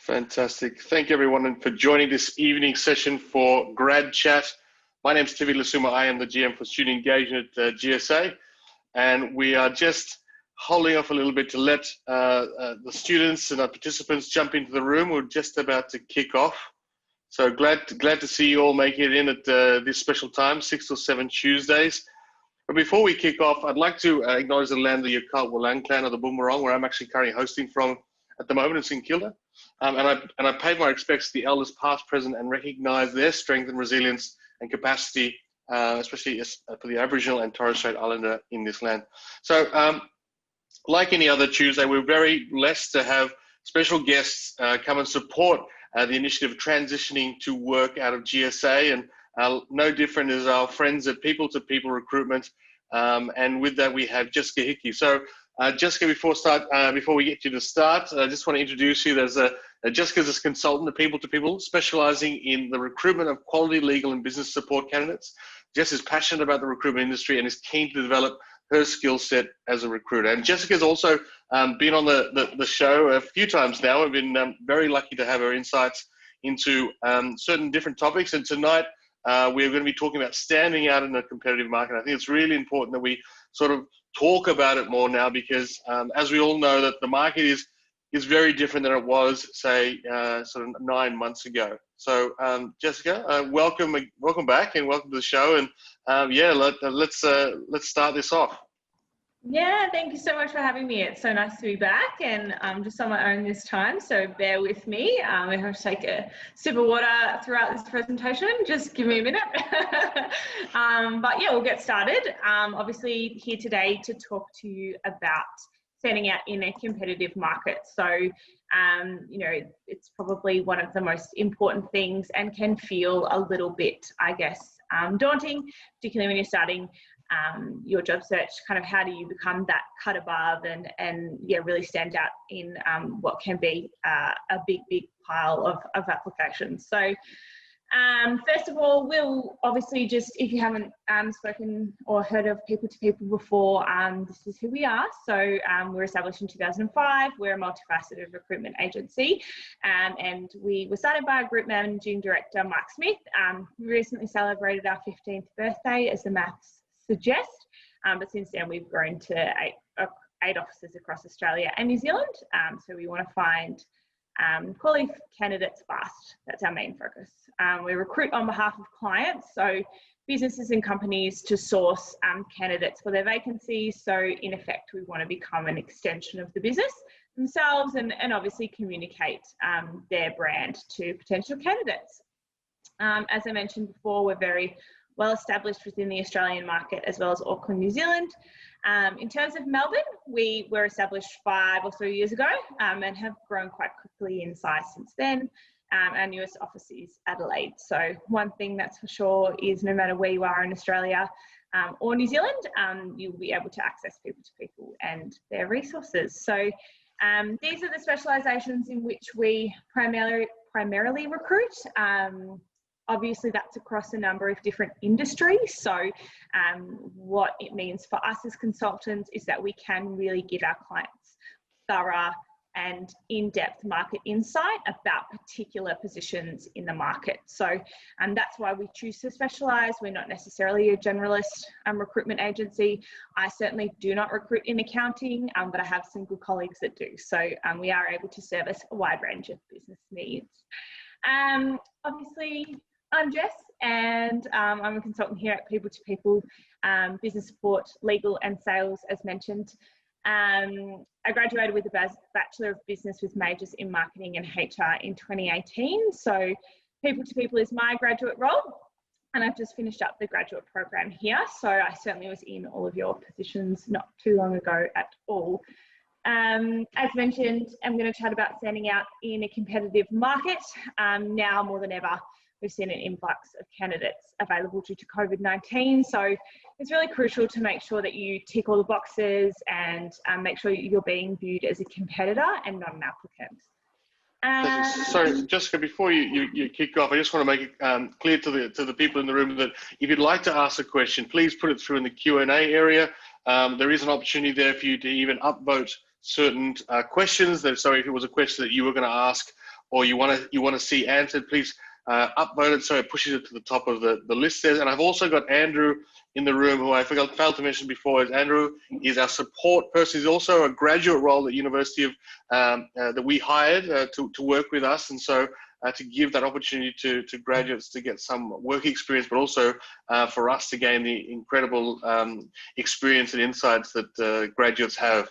Fantastic. Thank you everyone for joining this evening session for GradChat. My name is Tivi Lasuma. I am the GM for Student Engagement at GSA, and we are just holding off a little bit to let the students and our participants jump into the room. We're just about to kick off. So glad to see you all making it in at this special time, 6 or 7 Tuesdays. But before we kick off, I'd like to acknowledge the land of the Yakult Walang clan of the Boomerang, where I'm actually currently hosting from at the moment in St Kilda. And I pay my respects to the elders past, present, and recognise their strength and resilience and capacity, especially for the Aboriginal and Torres Strait Islander in this land. So like any other Tuesday, we're very blessed to have special guests come and support the initiative of transitioning to work out of GSA, and no different is our friends at People to People Recruitment. And with that, we have Jessica Hickey. So Jessica, before we get you to start, I just want to introduce you. There's Jessica's a consultant at People to People, specializing in the recruitment of quality legal and business support candidates. Jess is passionate about the recruitment industry and is keen to develop her skill set as a recruiter. And Jessica's also been on the show a few times now. We've been very lucky to have her insights into certain different topics. And tonight, we're going to be talking about standing out in a competitive market. I think it's really important that we sort of talk about it more now, because as we all know, that the market is very different than it was, say, sort of 9 months ago. So Jessica, welcome back and welcome to the show. And yeah, let's start this off. Yeah, thank you so much for having me. It's so nice to be back, and I'm just on my own this time, so bear with me. I have to take a sip of water throughout this presentation. Just give me a minute. But yeah, we'll get started. Obviously here today to talk to you about standing out in a competitive market. So, you know, it's probably one of the most important things and can feel a little bit, I guess, daunting, particularly when you're starting your job search. Kind of how do you become that cut above and yeah, really stand out in what can be a big pile of applications. So first of all, we'll obviously just, if you haven't spoken or heard of People to People before, this is who we are. So we're established in 2005. We're a multifaceted recruitment agency, and we were started by our group managing director, Mark Smith. We recently celebrated our 15th birthday, as the maths suggest, but since then we've grown to eight offices across Australia and New Zealand. So we want to find quality candidates fast. That's our main focus. We recruit on behalf of clients, so businesses and companies, to source candidates for their vacancies. So in effect, we want to become an extension of the business themselves, and obviously communicate their brand to potential candidates. As I mentioned before, we're very well established within the Australian market as well as Auckland, New Zealand. In terms of Melbourne, we were established 5 or so years ago and have grown quite quickly in size since then. Our newest office is Adelaide. So one thing that's for sure is no matter where you are in Australia or New Zealand, you'll be able to access People to People and their resources. So these are the specialisations in which we primarily recruit. Obviously, that's across a number of different industries. So what it means for us as consultants is that we can really give our clients thorough and in-depth market insight about particular positions in the market. So that's why we choose to specialise. We're not necessarily a generalist recruitment agency. I certainly do not recruit in accounting, but I have some good colleagues that do. So we are able to service a wide range of business needs. Obviously, I'm Jess, and I'm a consultant here at People to People, business support, legal and sales, as mentioned. I graduated with a Bachelor of Business with majors in marketing and HR in 2018. So People to People is my graduate role, and I've just finished up the graduate program here. So I certainly was in all of your positions not too long ago at all. As mentioned, I'm going to chat about standing out in a competitive market. Now more than ever, we've seen an influx of candidates available due to COVID-19. So it's really crucial to make sure that you tick all the boxes and make sure you're being viewed as a competitor and not an applicant. Sorry, Jessica, before you kick off, I just want to make it clear to the people in the room that if you'd like to ask a question, please put it through in the Q&A area. There is an opportunity there for you to even upvote certain questions. So if it was a question that you were going to ask, or you want to see answered, please upvote it so it pushes it to the top of the list there. And I've also got Andrew in the room, who I failed to mention before. Is Andrew is our support person. He's also a graduate role at University of that we hired to work with us, and so to give that opportunity to graduates to get some work experience, but also for us to gain the incredible experience and insights that graduates have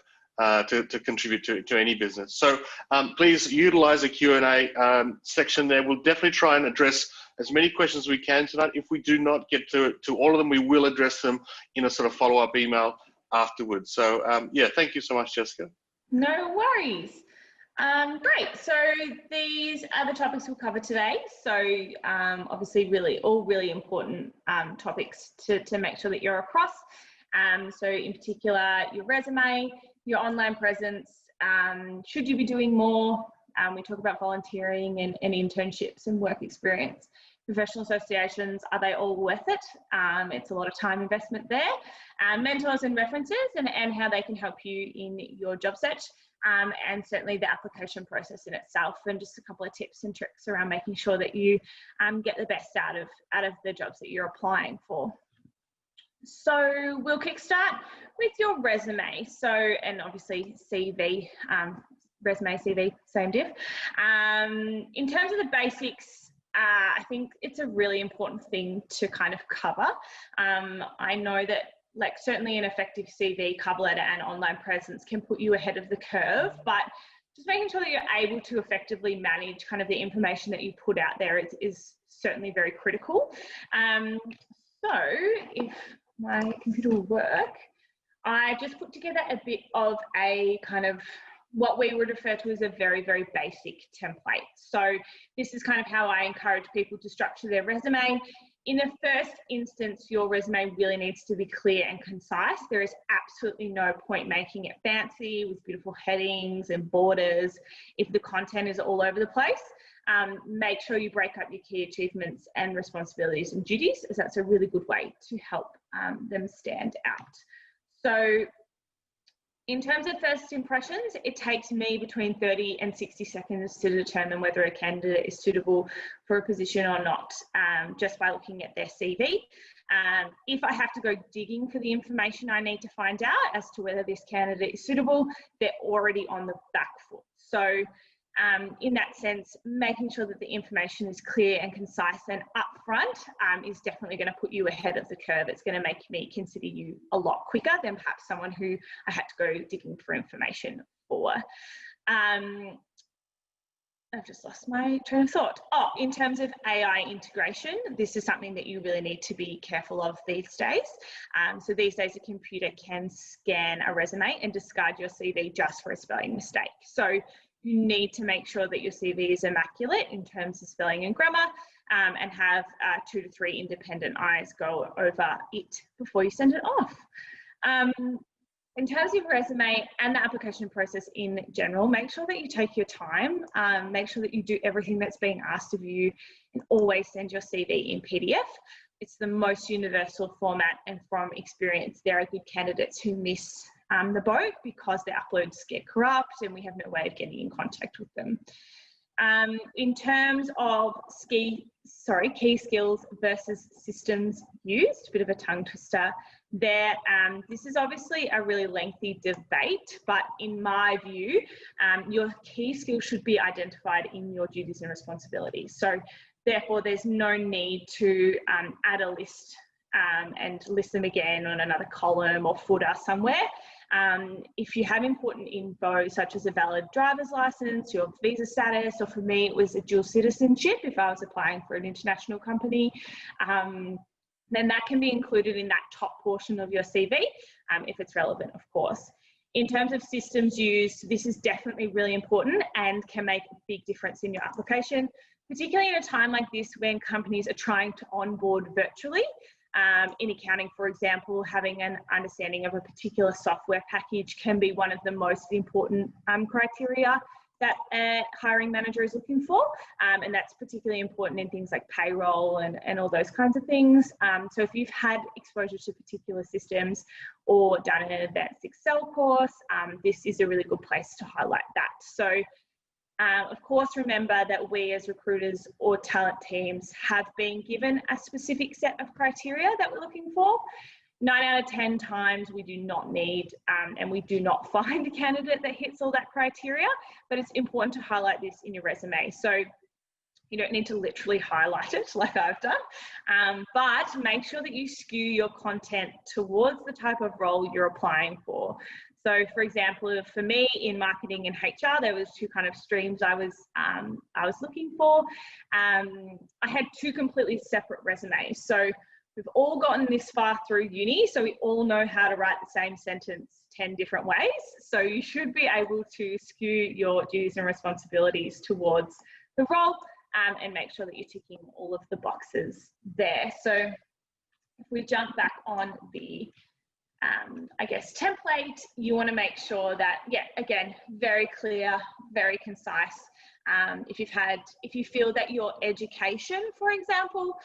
to contribute to any business. So please utilize the Q&A section there. We'll definitely try and address as many questions as we can tonight. If we do not get to all of them, we will address them in a sort of follow-up email afterwards. So yeah, thank you so much, Jessica. No worries. Great. So these are the topics we'll cover today. So obviously all really important topics to make sure that you're across. So in particular, your resume, your online presence, should you be doing more? We talk about volunteering and internships and work experience. Professional associations, are they all worth it? It's a lot of time investment there. Mentors and references and how they can help you in your job search. And certainly the application process in itself, and just a couple of tips and tricks around making sure that you get the best out of the jobs that you're applying for. So we'll kickstart with your resume. So, and obviously CV, resume, CV, same diff. In terms of the basics, I think it's a really important thing to kind of cover. I know that certainly an effective CV, cover letter and online presence can put you ahead of the curve, but just making sure that you're able to effectively manage kind of the information that you put out there is certainly very critical. So if my computer will work, I just put together a bit of a kind of what we would refer to as a very, very basic template. So this is kind of how I encourage people to structure their resume. In the first instance, your resume really needs to be clear and concise. There is absolutely no point making it fancy with beautiful headings and borders if the content is all over the place. Make sure you break up your key achievements and responsibilities and duties, as that's a really good way to help them stand out. So in terms of first impressions, it takes me between 30 and 60 seconds to determine whether a candidate is suitable for a position or not, just by looking at their CV. If I have to go digging for the information I need to find out as to whether this candidate is suitable, they're already on the back foot. So in that sense, making sure that the information is clear and concise and upfront is definitely going to put you ahead of the curve. It's going to make me consider you a lot quicker than perhaps someone who I had to go digging for information for. I've just lost my train of thought. Oh, in terms of AI integration, this is something that you really need to be careful of these days. So these days, a computer can scan a resume and discard your CV just for a spelling mistake. So you need to make sure that your CV is immaculate in terms of spelling and grammar, and have 2 to 3 independent eyes go over it before you send it off. In terms of your resume and the application process in general, make sure that you take your time, make sure that you do everything that's being asked of you, and always send your CV in PDF. It's the most universal format, and from experience, there are good candidates who miss the boat because their uploads get corrupt and we have no way of getting in contact with them. In terms of key skills versus systems used, a bit of a tongue twister there. This is obviously a really lengthy debate, but in my view, your key skills should be identified in your duties and responsibilities. So therefore, there's no need to add a list and list them again on another column or footer somewhere. If you have important info such as a valid driver's license, your visa status, or for me it was a dual citizenship if I was applying for an international company, then that can be included in that top portion of your CV, if it's relevant, of course. In terms of systems used, this is definitely really important and can make a big difference in your application, particularly in a time like this when companies are trying to onboard virtually. In accounting, for example, having an understanding of a particular software package can be one of the most important criteria that a hiring manager is looking for. And that's particularly important in things like payroll and all those kinds of things. So if you've had exposure to particular systems or done an advanced Excel course, this is a really good place to highlight that. So Of course, remember that we as recruiters or talent teams have been given a specific set of criteria that we're looking for. 9 out of 10 times we do not need and we do not find a candidate that hits all that criteria, but it's important to highlight this in your resume. So you don't need to literally highlight it like I've done, but make sure that you skew your content towards the type of role you're applying for. So for example, for me in marketing and HR, there was 2 kind of streams I was looking for. I had 2 completely separate resumes. So we've all gotten this far through uni, so we all know how to write the same sentence 10 different ways. So you should be able to skew your duties and responsibilities towards the role and make sure that you're ticking all of the boxes there. So if we jump back on the I guess template, you want to make sure that, yeah, again, very clear, very concise. If you feel that your education, for example,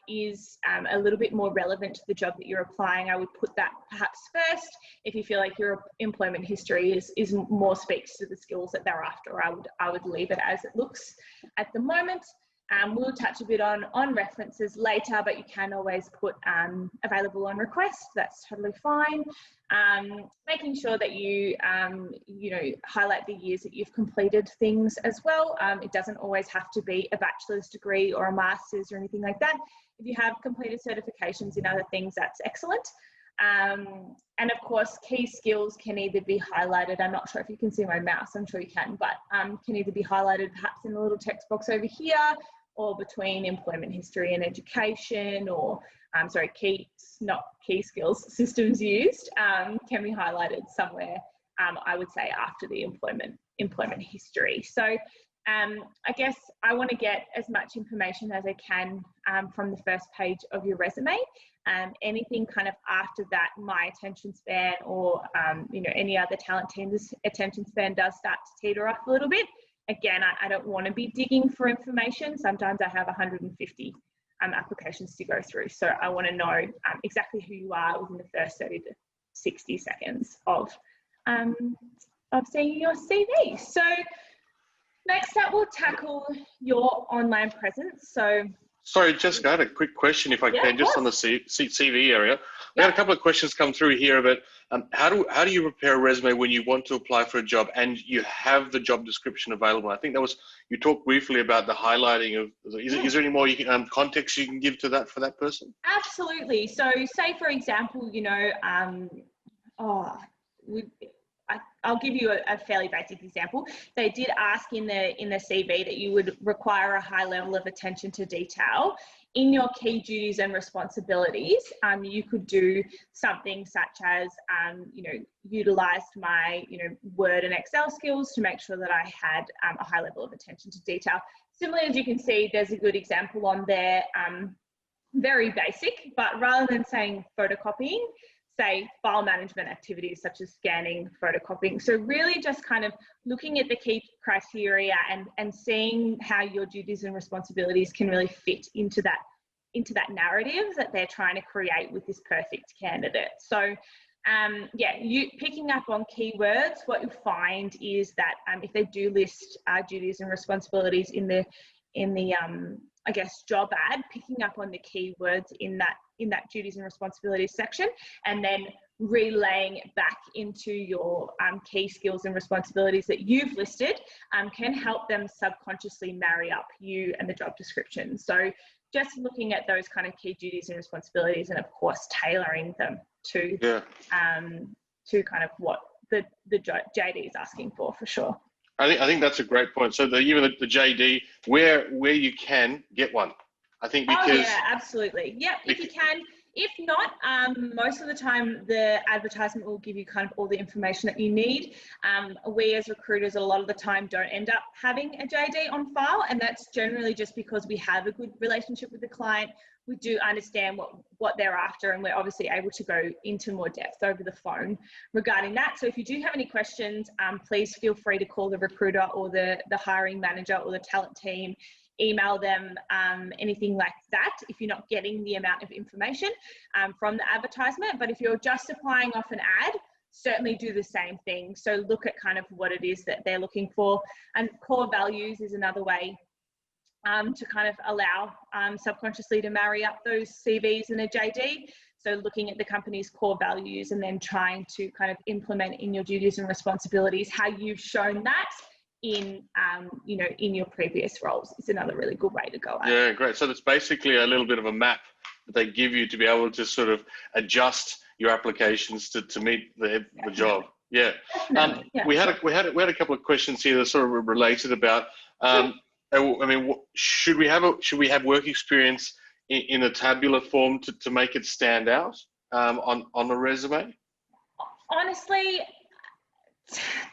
is a little bit more relevant to the job that you're applying, I would put that perhaps first. If you feel like your employment history is more speaks to the skills that they're after, I would leave it as it looks at the moment. We'll touch a bit on references later, but you can always put available on request. That's totally fine. Making sure that you highlight the years that you've completed things as well. It doesn't always have to be a bachelor's degree or a master's or anything like that. If you have completed certifications in other things, that's excellent. And of course, key skills can either be highlighted. I'm not sure if you can see my mouse, I'm sure you can, but can either be highlighted perhaps in the little text box over here, or between employment history and education, or not key skills, systems used, can be highlighted somewhere, I would say after the employment history. So I guess I want to get as much information as I can from the first page of your resume. Anything kind of after that, my attention span or any other talent team's attention span does start to teeter off a little bit. Again, I don't want to be digging for information. Sometimes I have 150 applications to go through. So I want to know exactly who you are within the first 30 to 60 seconds of seeing your CV. So next up, we'll tackle your online presence. So, sorry, Jessica, I had a quick question, if I can, just on the CV area. We had a couple of questions come through here, but how do you prepare a resume when you want to apply for a job and you have the job description available? I think you talked briefly about the highlighting of. Is there any more context you can give to that for that person? Absolutely. So, say for example, I'll give you a fairly basic example. They did ask in the CV that you would require a high level of attention to detail. In your key duties and responsibilities, you could do something such as, utilized my, Word and Excel skills to make sure that I had a high level of attention to detail. Similarly, as you can see, there's a good example on there, very basic, but rather than saying photocopying, say file management activities such as scanning, photocopying. So really just kind of looking at the key criteria and seeing how your duties and responsibilities can really fit into that narrative that they're trying to create with this perfect candidate. So you picking up on keywords, what you'll find is that if they do list duties and responsibilities in the job ad, picking up on the keywords in that duties and responsibilities section, and then relaying it back into your key skills and responsibilities that you've listed can help them subconsciously marry up you and the job description. So just looking at those kind of key duties and responsibilities, and of course tailoring them to kind of what the JD is asking for sure. I think that's a great point. So even the JD, where you can get one, I think, because. Oh yeah, absolutely. Yeah, if you can. If not, most of the time the advertisement will give you kind of all the information that you need. We as recruiters a lot of the time don't end up having a JD on file, and that's generally just because we have a good relationship with the client. We do understand what they're after, and we're obviously able to go into more depth over the phone regarding that. So if you do have any questions, please feel free to call the recruiter or the hiring manager or the talent team, email them, anything like that, if you're not getting the amount of information from the advertisement. But if you're just applying off an ad, certainly do the same thing. So look at kind of what it is that they're looking for. And core values is another way to kind of allow subconsciously to marry up those CVs and a JD. So looking at the company's core values and then trying to kind of implement in your duties and responsibilities how you've shown that in in your previous roles is another really good way to go at. Yeah, great. So that's basically a little bit of a map that they give you to be able to sort of adjust your applications to meet the job. Yeah. Yeah. We had a couple of questions here that sort of related about. I mean, should we have work experience in a tabular form to make it stand out on the resume? Honestly,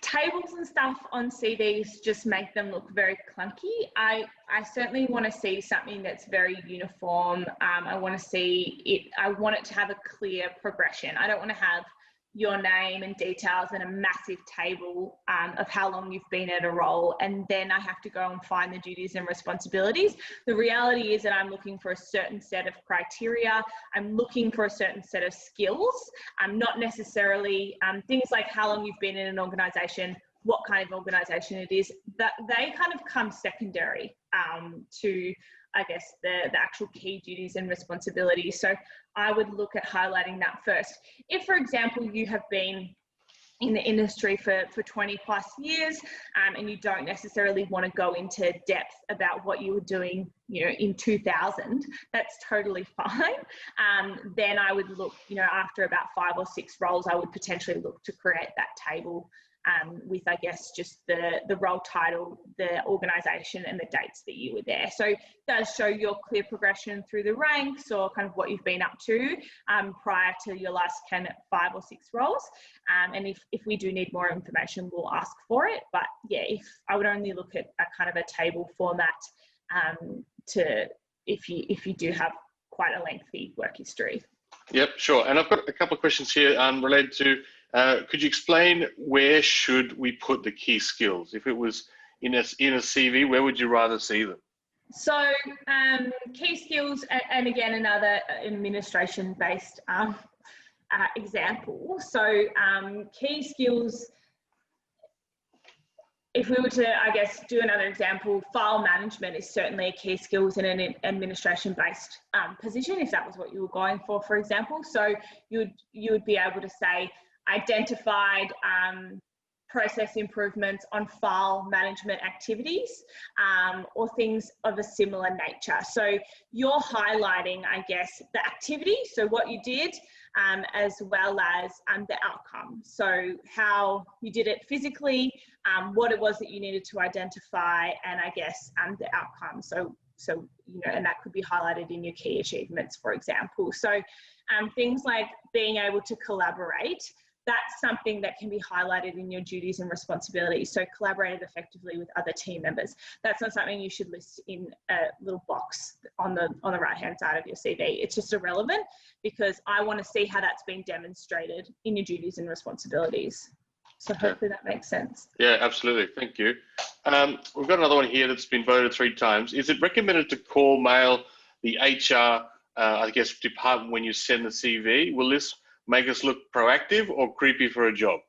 tables and stuff on CVs just make them look very clunky. I certainly want to see something that's very uniform. I want to see it. I want it to have a clear progression. I don't want to have your name and details and a massive table of how long you've been at a role, and then I have to go and find the duties and responsibilities. The reality is that I'm looking for a certain set of criteria. I'm looking for a certain set of skills. I'm not necessarily things like how long you've been in an organisation, what kind of organisation it is, that they kind of come secondary to, I guess, the actual key duties and responsibilities. So I would look at highlighting that first. If, for example, you have been in the industry for 20 plus years and you don't necessarily want to go into depth about what you were doing, in 2000, that's totally fine. Then I would look, after about 5 or 6 roles, I would potentially look to create that table with, I guess, just the role title, the organisation and the dates that you were there. So it does show your clear progression through the ranks or kind of what you've been up to prior to your last 5 or 6 roles. And if we do need more information, we'll ask for it. But yeah, if I would only look at a kind of a table format if you do have quite a lengthy work history. Yep, sure. And I've got a couple of questions here related to, could you explain where should we put the key skills? If it was in a CV, where would you rather see them? So key skills, and again, another administration-based example. So key skills, if we were to, I guess, do another example, file management is certainly a key skills in an administration-based position, if that was what you were going for example. So you would be able to say identified process improvements on file management activities or things of a similar nature. So you're highlighting, I guess, the activity, so what you did, as well as the outcome. So how you did it physically, what it was that you needed to identify, and I guess the outcome. So and that could be highlighted in your key achievements, for example. So things like being able to collaborate, that's something that can be highlighted in your duties and responsibilities. So collaborated effectively with other team members. That's not something you should list in a little box on the right-hand side of your CV. It's just irrelevant because I want to see how that's been demonstrated in your duties and responsibilities. So hopefully that makes sense. Yeah, absolutely. Thank you. We've got another one here that's been voted 3 times. Is it recommended to call mail the HR, I guess, department when you send the CV? Will this make us look proactive or creepy for a job?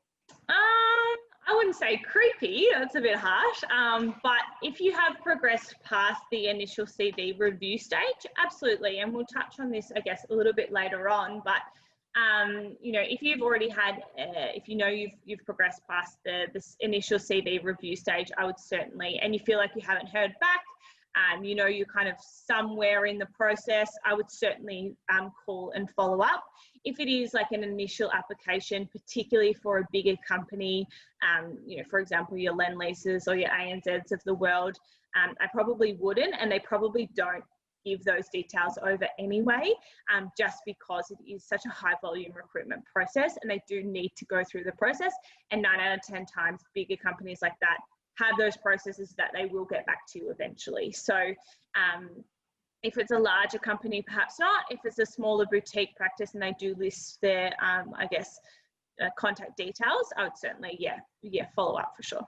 I wouldn't say creepy, that's a bit harsh, but if you have progressed past the initial CV review stage, absolutely, and we'll touch on this, I guess, a little bit later on, but if you've already had, if you've progressed past this initial CV review stage, I would certainly, and you feel like you haven't heard back, you're kind of somewhere in the process, I would certainly call and follow up. If it is like an initial application, particularly for a bigger company, for example, your Lendleases or your ANZs of the world, I probably wouldn't, and they probably don't give those details over anyway, just because it is such a high volume recruitment process and they do need to go through the process. And 9 out of 10 times, bigger companies like that have those processes that they will get back to you eventually. So if it's a larger company, perhaps not. If it's a smaller boutique practice and they do list their, contact details, I would certainly, follow up for sure.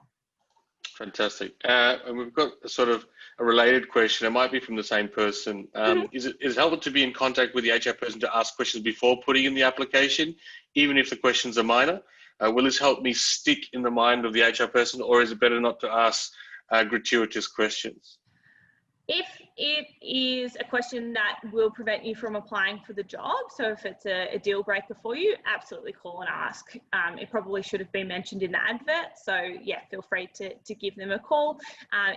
Fantastic. And we've got a sort of a related question. It might be from the same person. Is it helpful to be in contact with the HR person to ask questions before putting in the application, even if the questions are minor? Will this help me stick in the mind of the HR person, or is it better not to ask gratuitous questions? If it is a question that will prevent you from applying for the job, so if it's a deal breaker for you, absolutely call and ask. It probably should have been mentioned in the advert, so yeah, feel free to give them a call.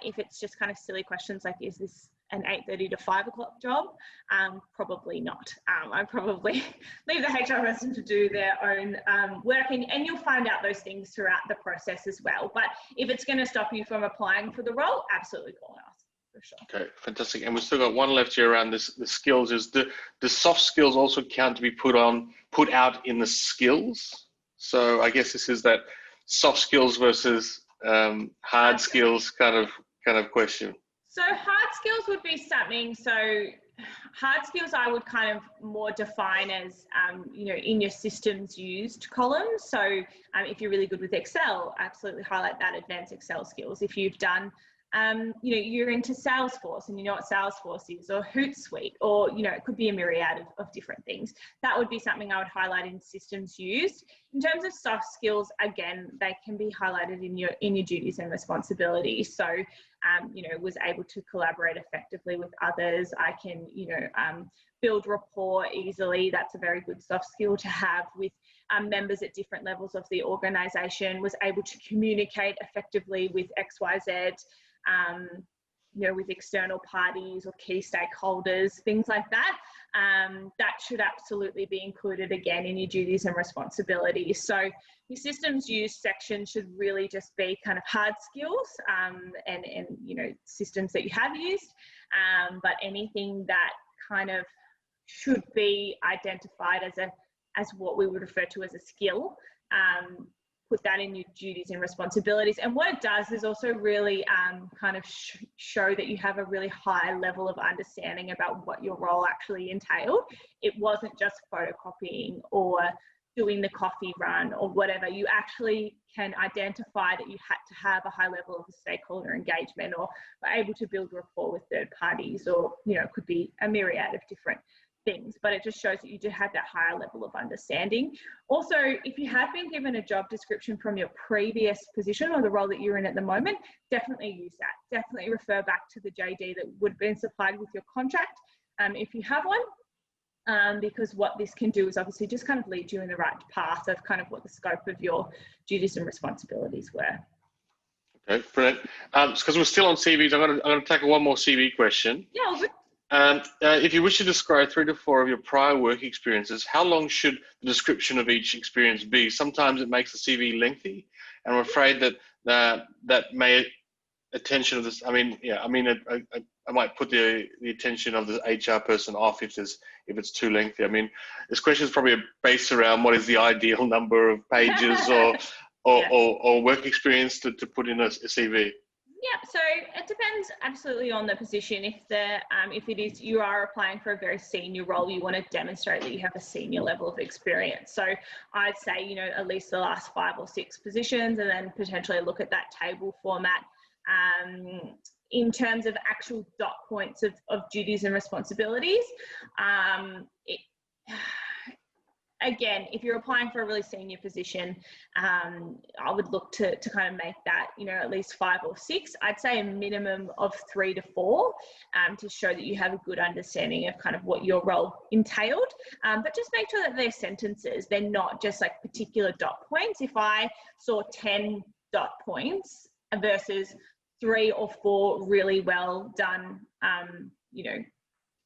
If it's just kind of silly questions like, is this an 8:30 to 5 o'clock job? Probably not. I'd probably leave the HR person to do their own work, and you'll find out those things throughout the process as well. But if it's going to stop you from applying for the role, absolutely call and ask. For sure. Okay, fantastic. And we've still got one left here around this. The skills is the soft skills also count to be put out in the skills. So I guess this is that soft skills versus hard skills kind of question. So hard skills would be something. So hard skills I would kind of more define as in your systems used column. So if you're really good with Excel, absolutely highlight that advanced Excel skills. If you've done you're into Salesforce and you know what Salesforce is, or Hootsuite, or, it could be a myriad of different things. That would be something I would highlight in systems used. In terms of soft skills, again, they can be highlighted in your duties and responsibilities. So, was able to collaborate effectively with others. I can, build rapport easily. That's a very good soft skill to have with members at different levels of the organisation. Was able to communicate effectively with XYZ. With external parties or key stakeholders, things like that. That should absolutely be included again in your duties and responsibilities. So your systems use section should really just be kind of hard skills and systems that you have used, but anything that kind of should be identified as what we would refer to as a skill. Put that in your duties and responsibilities. And what it does is also really kind of show that you have a really high level of understanding about what your role actually entailed. It wasn't just photocopying or doing the coffee run or whatever. You actually can identify that you had to have a high level of stakeholder engagement, or were able to build rapport with third parties, or, it could be a myriad of different things, but it just shows that you do have that higher level of understanding. Also, if you have been given a job description from your previous position or the role that you're in at the moment, definitely use that. Definitely refer back to the JD that would have been supplied with your contract if you have one, because what this can do is obviously just kind of lead you in the right path of kind of what the scope of your duties and responsibilities were. Okay, brilliant. Because we're still on CVs, I'm going to tackle one more CV question. Yeah, good. If you wish to describe 3 to 4 of your prior work experiences, how long should the description of each experience be? Sometimes it makes the CV lengthy, and I'm afraid that may attention of this. I might put the attention of the HR person off if it's too lengthy. I mean, this question is probably based around what is the ideal number of pages or work experience to put in a CV. Yeah, so it depends absolutely on the position. If it is you are applying for a very senior role, you want to demonstrate that you have a senior level of experience. So I'd say, at least the last 5 or 6 positions, and then potentially look at that table format. In terms of actual dot points of duties and responsibilities, again, if you're applying for a really senior position, I would look to kind of make that, at least 5 or 6. I'd say a minimum of 3 to 4 to show that you have a good understanding of kind of what your role entailed. But just make sure that they're sentences. They're not just like particular dot points. If I saw 10 dot points versus 3 or 4 really well done,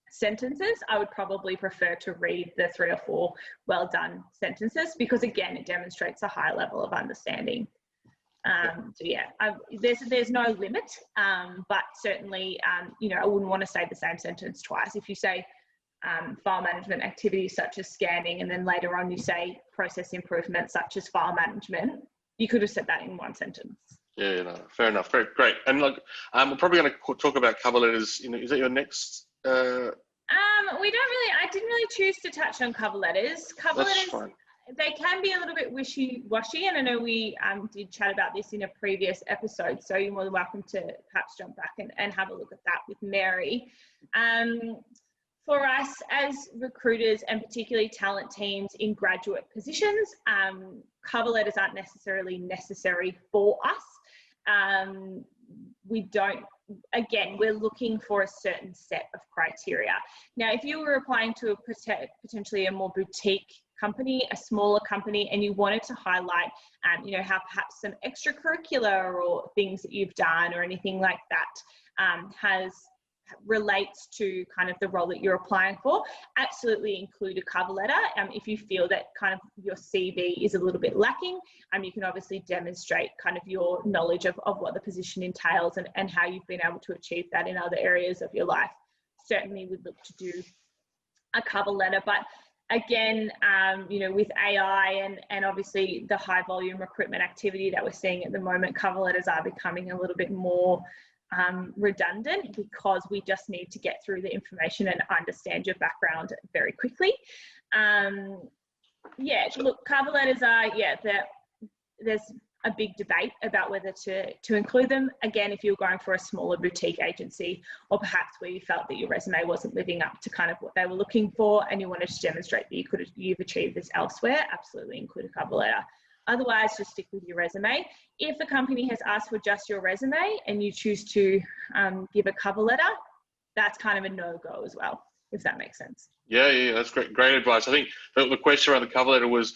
sentences, I would probably prefer to read the 3 or 4 well done sentences, because again, it demonstrates a high level of understanding. So yeah, there's no limit, but certainly, I wouldn't want to say the same sentence twice. If you say file management activities such as scanning, and then later on you say process improvement such as file management, you could have said that in one sentence. Yeah, fair enough. Great. And look, we're probably going to talk about cover letters. Is that your next? I didn't really choose to touch on cover letters. Letters, fine. They can be a little bit wishy-washy, and I know we did chat about this in a previous episode, so you're more than welcome to perhaps jump back and have a look at that with Mary. For us as recruiters, and particularly talent teams in graduate positions, cover letters aren't necessarily necessary for us. We don't, again, we're looking for a certain set of criteria. Now, if you were applying to a potentially a more boutique company, a smaller company, and you wanted to highlight, you know, how perhaps some extracurricular or things that you've done or anything like that relates to kind of the role that you're applying for, absolutely include a cover letter. If you feel that kind of your CV is a little bit lacking, you can obviously demonstrate kind of your knowledge of what the position entails and how you've been able to achieve that in other areas of your life. Certainly would look to do a cover letter. But again, you know, with AI and obviously the high volume recruitment activity that we're seeing at the moment, cover letters are becoming a little bit more redundant, because we just need to get through the information and understand your background very quickly. Yeah, look, cover letters are, there's a big debate about whether to include them. Again, if you're going for a smaller boutique agency, or perhaps where you felt that your resume wasn't living up to kind of what they were looking for and you wanted to demonstrate that you've achieved this elsewhere, absolutely include a cover letter. Otherwise, just stick with your resume. If the company has asked for just your resume and you choose to give a cover letter, that's kind of a no-go as well, if that makes sense. Yeah, that's great advice. I think the question around the cover letter was,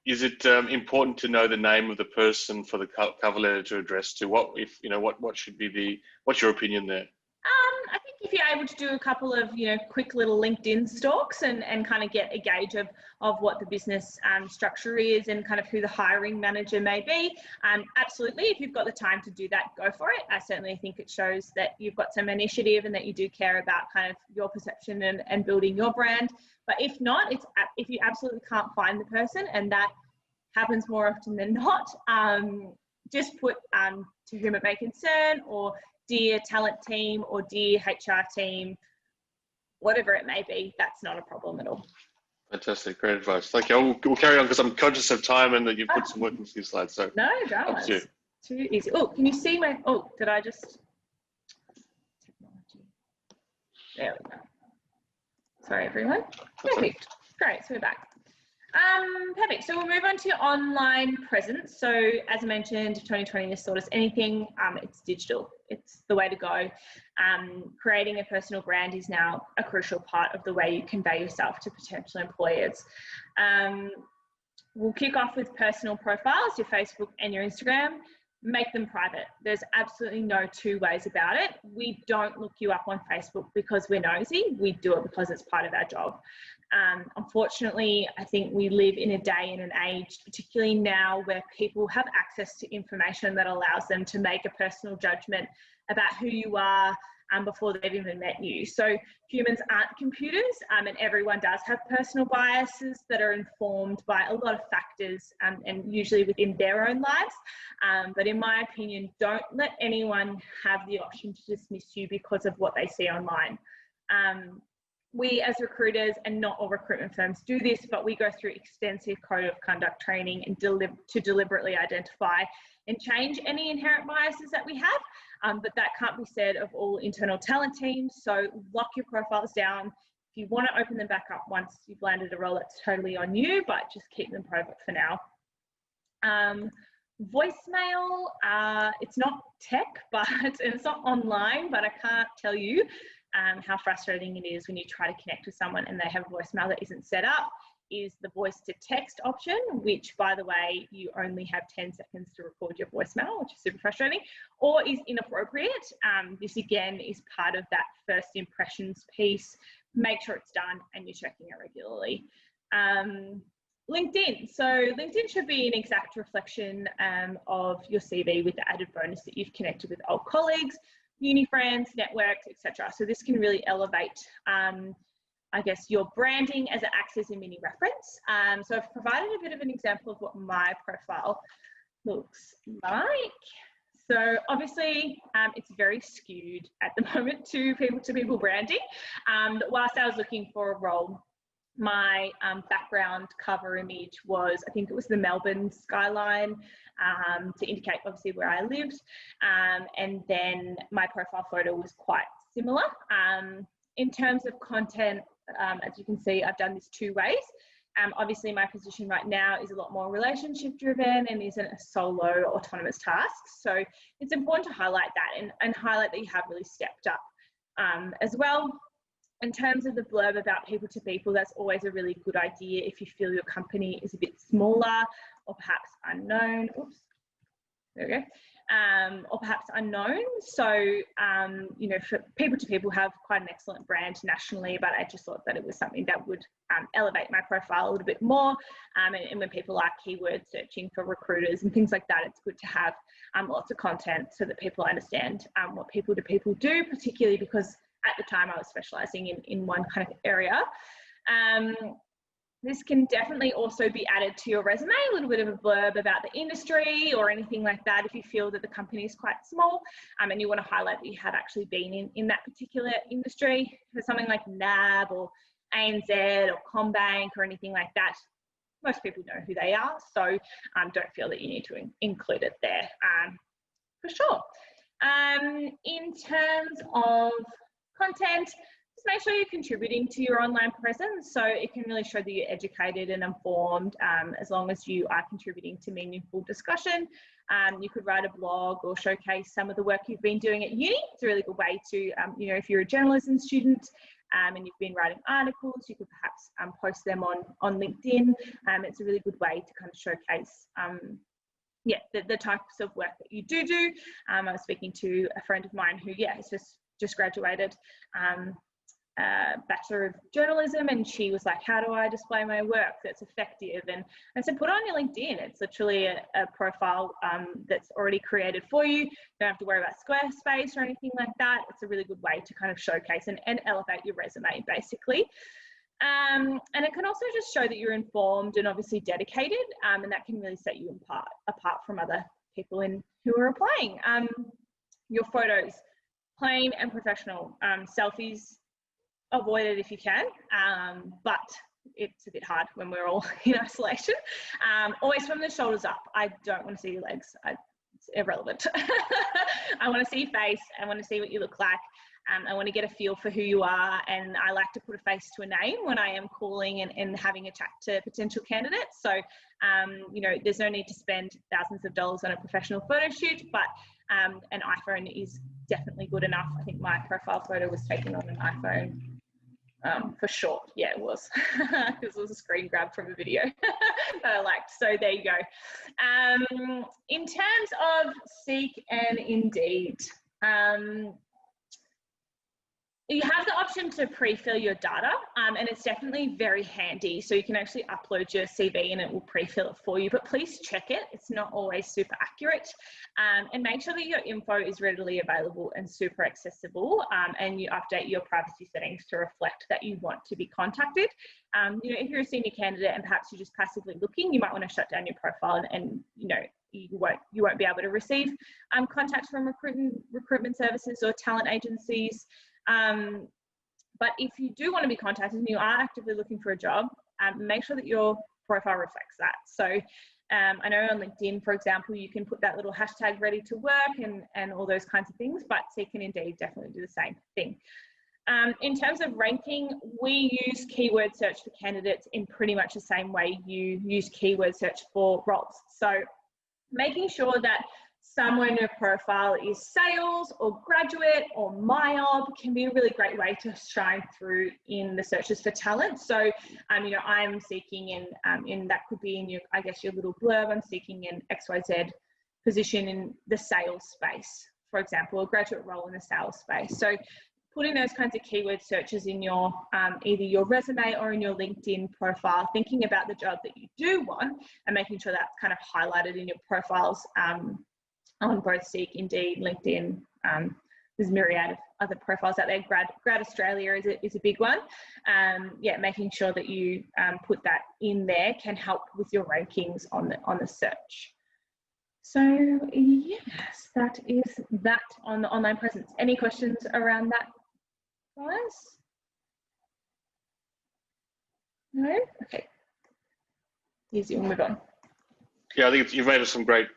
is it important to know the name of the person for the cover letter to address to? What should be what's your opinion there? I think if you're able to do a couple of, you know, quick little LinkedIn stalks and kind of get a gauge of what the business structure is and kind of who the hiring manager may be, absolutely, if you've got the time to do that, go for it. I certainly think it shows that you've got some initiative and that you do care about kind of your perception and building your brand. But if not, if you absolutely can't find the person, and that happens more often than not, just put to whom it may concern, or dear talent team, or dear HR team, whatever it may be. That's not a problem at all. Fantastic, great advice. Thank you. We'll carry on because I'm conscious of time and that you've put some work into your slides. So no dramas. Too easy. Oh, can you see my? Oh, did I just? Technology. There we go. Sorry, everyone. Perfect. Great. So we're back. Perfect. So we'll move on to your online presence. So as I mentioned, 2020 has taught us anything. It's digital. It's the way to go. Creating a personal brand is now a crucial part of the way you convey yourself to potential employers. We'll kick off with personal profiles, your Facebook and your Instagram. Make them private. There's absolutely no two ways about it. We don't look you up on Facebook because we're nosy. We do it because it's part of our job. Unfortunately, I think we live in a day and an age, particularly now, where people have access to information that allows them to make a personal judgment about who you are before they've even met you. So humans aren't computers, and everyone does have personal biases that are informed by a lot of factors and usually within their own lives. But in my opinion, don't let anyone have the option to dismiss you because of what they see online. We as recruiters, and not all recruitment firms do this, but we go through extensive code of conduct training and to deliberately identify and change any inherent biases that we have. But that can't be said of all internal talent teams. So lock your profiles down. If you want to open them back up once you've landed a role, that's totally on you, but just keep them private for now. Voicemail, it's not tech, but it's not online, but I can't tell you how frustrating it is when you try to connect with someone and they have a voicemail that isn't set up. Is the voice to text option, which, by the way, you only have 10 seconds to record your voicemail, which is super frustrating, or is inappropriate. This again is part of that first impressions piece. Make sure it's done and you're checking it regularly. LinkedIn. So LinkedIn should be an exact reflection of your CV, with the added bonus that you've connected with old colleagues, uni friends, networks, etc. So this can really elevate, I guess, your branding as it acts as a mini reference. So I've provided a bit of an example of what my profile looks like. So obviously it's very skewed at the moment to people branding. Whilst I was looking for a role, my background cover image was, I think it was the Melbourne skyline, to indicate obviously where I lived. And then my profile photo was quite similar. In terms of content, as you can see, I've done this two ways. Obviously, my position right now is a lot more relationship driven and isn't a solo autonomous task. So it's important to highlight that and highlight that you have really stepped up as well. In terms of the blurb about people to people, that's always a really good idea if you feel your company is a bit smaller or perhaps unknown. Oops, there we go. Or perhaps unknown. So, you know, for people to people have quite an excellent brand nationally, but I just thought that it was something that would elevate my profile a little bit more. And when people are keyword searching for recruiters and things like that, it's good to have lots of content so that people understand what people to people do, particularly because at the time I was specializing in one kind of area. This can definitely also be added to your resume, a little bit of a blurb about the industry or anything like that if you feel that the company is quite small and you want to highlight that you have actually been in that particular industry. For something like NAB or ANZ or CommBank or anything like that, most people know who they are, so don't feel that you need to include it there for sure. In terms of content, just make sure you're contributing to your online presence, so it can really show that you're educated and informed as long as you are contributing to meaningful discussion. You could write a blog or showcase some of the work you've been doing at uni. It's a really good way to, you know, if you're a journalism student and you've been writing articles, you could perhaps post them on LinkedIn. It's a really good way to kind of showcase yeah, the types of work that you do. I was speaking to a friend of mine who, yeah, has just graduated Bachelor of Journalism, and she was like, how do I display my work that's effective? And I said, put it on your LinkedIn. It's literally a profile that's already created for you. You don't have to worry about Squarespace or anything like that. It's a really good way to kind of showcase and elevate your resume, basically. And it can also just show that you're informed and obviously dedicated, and that can really set you apart from other people who are applying. Your photos, plain and professional. Selfies, avoid it if you can, but it's a bit hard when we're all in isolation. Always from the shoulders up. I don't want to see your legs. It's irrelevant. I want to see your face. I want to see what you look like. I want to get a feel for who you are, and I like to put a face to a name when I am calling and having a chat to potential candidates. So, you know, there's no need to spend thousands of dollars on a professional photo shoot, but an iPhone is definitely good enough. I think my profile photo was taken on an iPhone. For sure, yeah, it was, because it was a screen grab from a video that I liked. So there you go. In terms of Seek and Indeed, you have the option to pre-fill your data, and it's definitely very handy. So you can actually upload your CV and it will pre-fill it for you, but please check it. It's not always super accurate, and make sure that your info is readily available and super accessible, and you update your privacy settings to reflect that you want to be contacted. You know, if you're a senior candidate and perhaps you're just passively looking, you might want to shut down your profile and you know, you won't be able to receive contacts from recruitment services or talent agencies. But if you do want to be contacted and you are actively looking for a job, make sure that your profile reflects that. So I know on LinkedIn, for example, you can put that little hashtag ready to work and all those kinds of things, but Seek and Indeed definitely do the same thing. In terms of ranking, we use keyword search for candidates in pretty much the same way you use keyword search for roles. So making sure that somewhere in your profile is sales or graduate or MyOb can be a really great way to shine through in the searches for talent. So, you know, I'm seeking in that could be in your, I guess, your little blurb, I'm seeking an XYZ position in the sales space, for example, a graduate role in the sales space. So putting those kinds of keyword searches in your either your resume or in your LinkedIn profile, thinking about the job that you do want and making sure that's kind of highlighted in your profiles on both Seek, Indeed, LinkedIn. There's a myriad of other profiles out there. Grad Australia is a big one. Yeah, making sure that you put that in there can help with your rankings on the search. So yes, that is that on the online presence. Any questions around that, guys? No? Okay. Easy, we'll move on. Yeah, I think you've made some great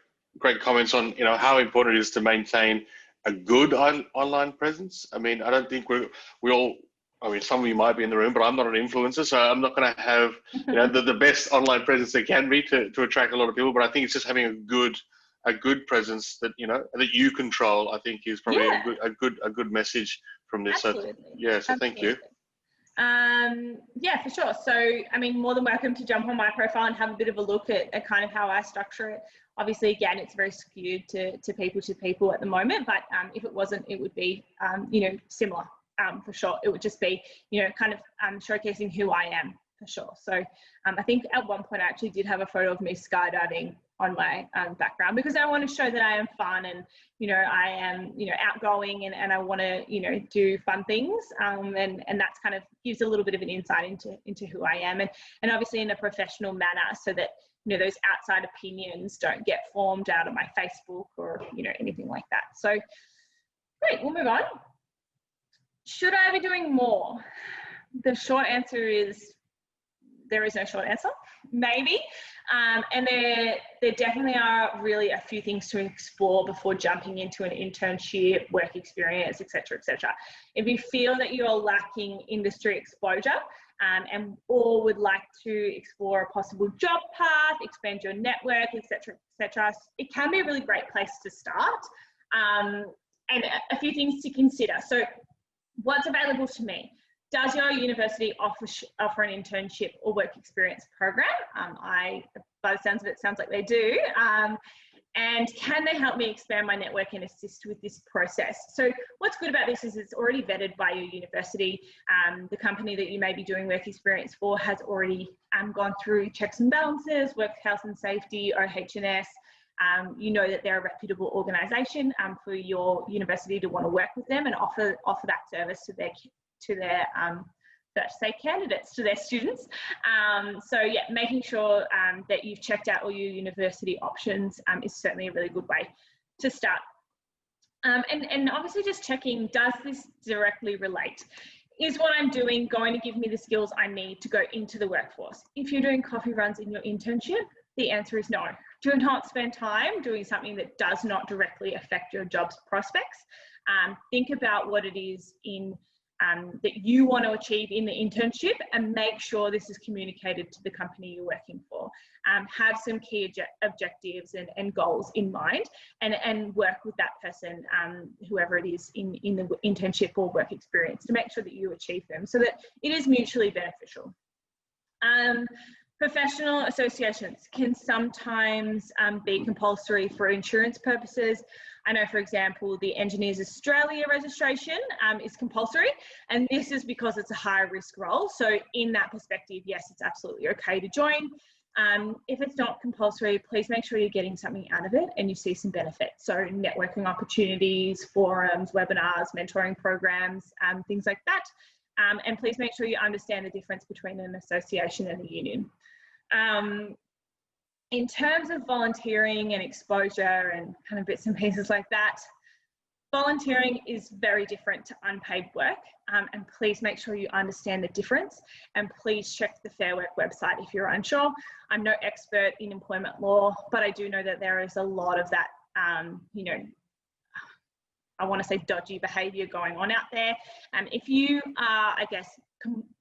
comments on, you know, how important it is to maintain a good online presence. I mean, I don't think we all I mean, some of you might be in the room, but I'm not an influencer, so I'm not going to have, you know, the best online presence there can be to attract a lot of people. But I think it's just having a good presence that, you know, that you control, I think is probably Yeah, a good message from this. absolutely. So, yeah, so thank you. Yeah, for sure. So, I mean, more than welcome to jump on my profile and have a bit of a look at kind of how I structure it. Obviously, again, it's very skewed to people at the moment, but if it wasn't, it would be, you know, similar for sure. It would just be, you know, kind of showcasing who I am for sure. So I think at one point I actually did have a photo of me skydiving on my background, because I want to show that I am fun and, you know, I am, you know, outgoing and I want to, you know, do fun things. And that's kind of gives a little bit of an insight into who I am, and obviously in a professional manner, so that, you know, those outside opinions don't get formed out of my Facebook or, you know, anything like that. So great, we'll move on. Should I be doing more? The short answer is there is no short answer. Maybe. And there definitely are really a few things to explore before jumping into an internship, work experience, etc., etc. If you feel that you're lacking industry exposure or would like to explore a possible job path, expand your network, etc., etc., it can be a really great place to start. And a few things to consider. So what's available to me? Does your university offer an internship or work experience program? By the sounds of it, sounds like they do. And can they help me expand my network and assist with this process? So what's good about this is it's already vetted by your university. The company that you may be doing work experience for has already gone through checks and balances, work health and safety, OH&S. You know that they're a reputable organisation for your university to want to work with them and offer that service to their candidates, to their students. So yeah, making sure that you've checked out all your university options is certainly a really good way to start. And obviously just checking, does this directly relate? Is what I'm doing going to give me the skills I need to go into the workforce? If you're doing coffee runs in your internship, the answer is no. Do not spend time doing something that does not directly affect your job's prospects. Think about what it is that you want to achieve in the internship and make sure this is communicated to the company you're working for. Have some key objectives and goals in mind and work with that person, whoever it is in the internship or work experience, to make sure that you achieve them so that it is mutually beneficial. Professional associations can sometimes be compulsory for insurance purposes. I know, for example, the Engineers Australia registration is compulsory, and this is because it's a high risk role. So in that perspective, yes, it's absolutely okay to join. If it's not compulsory, please make sure you're getting something out of it and you see some benefit. So networking opportunities, forums, webinars, mentoring programs, things like that. And please make sure you understand the difference between an association and a union. In terms of volunteering and exposure and kind of bits and pieces like that, volunteering is very different to unpaid work, and please make sure you understand the difference, and please check the Fair Work website if you're unsure. I'm no expert in employment law, but I do know that there is a lot of that, you know, I want to say dodgy behaviour going on out there. If you are, I guess,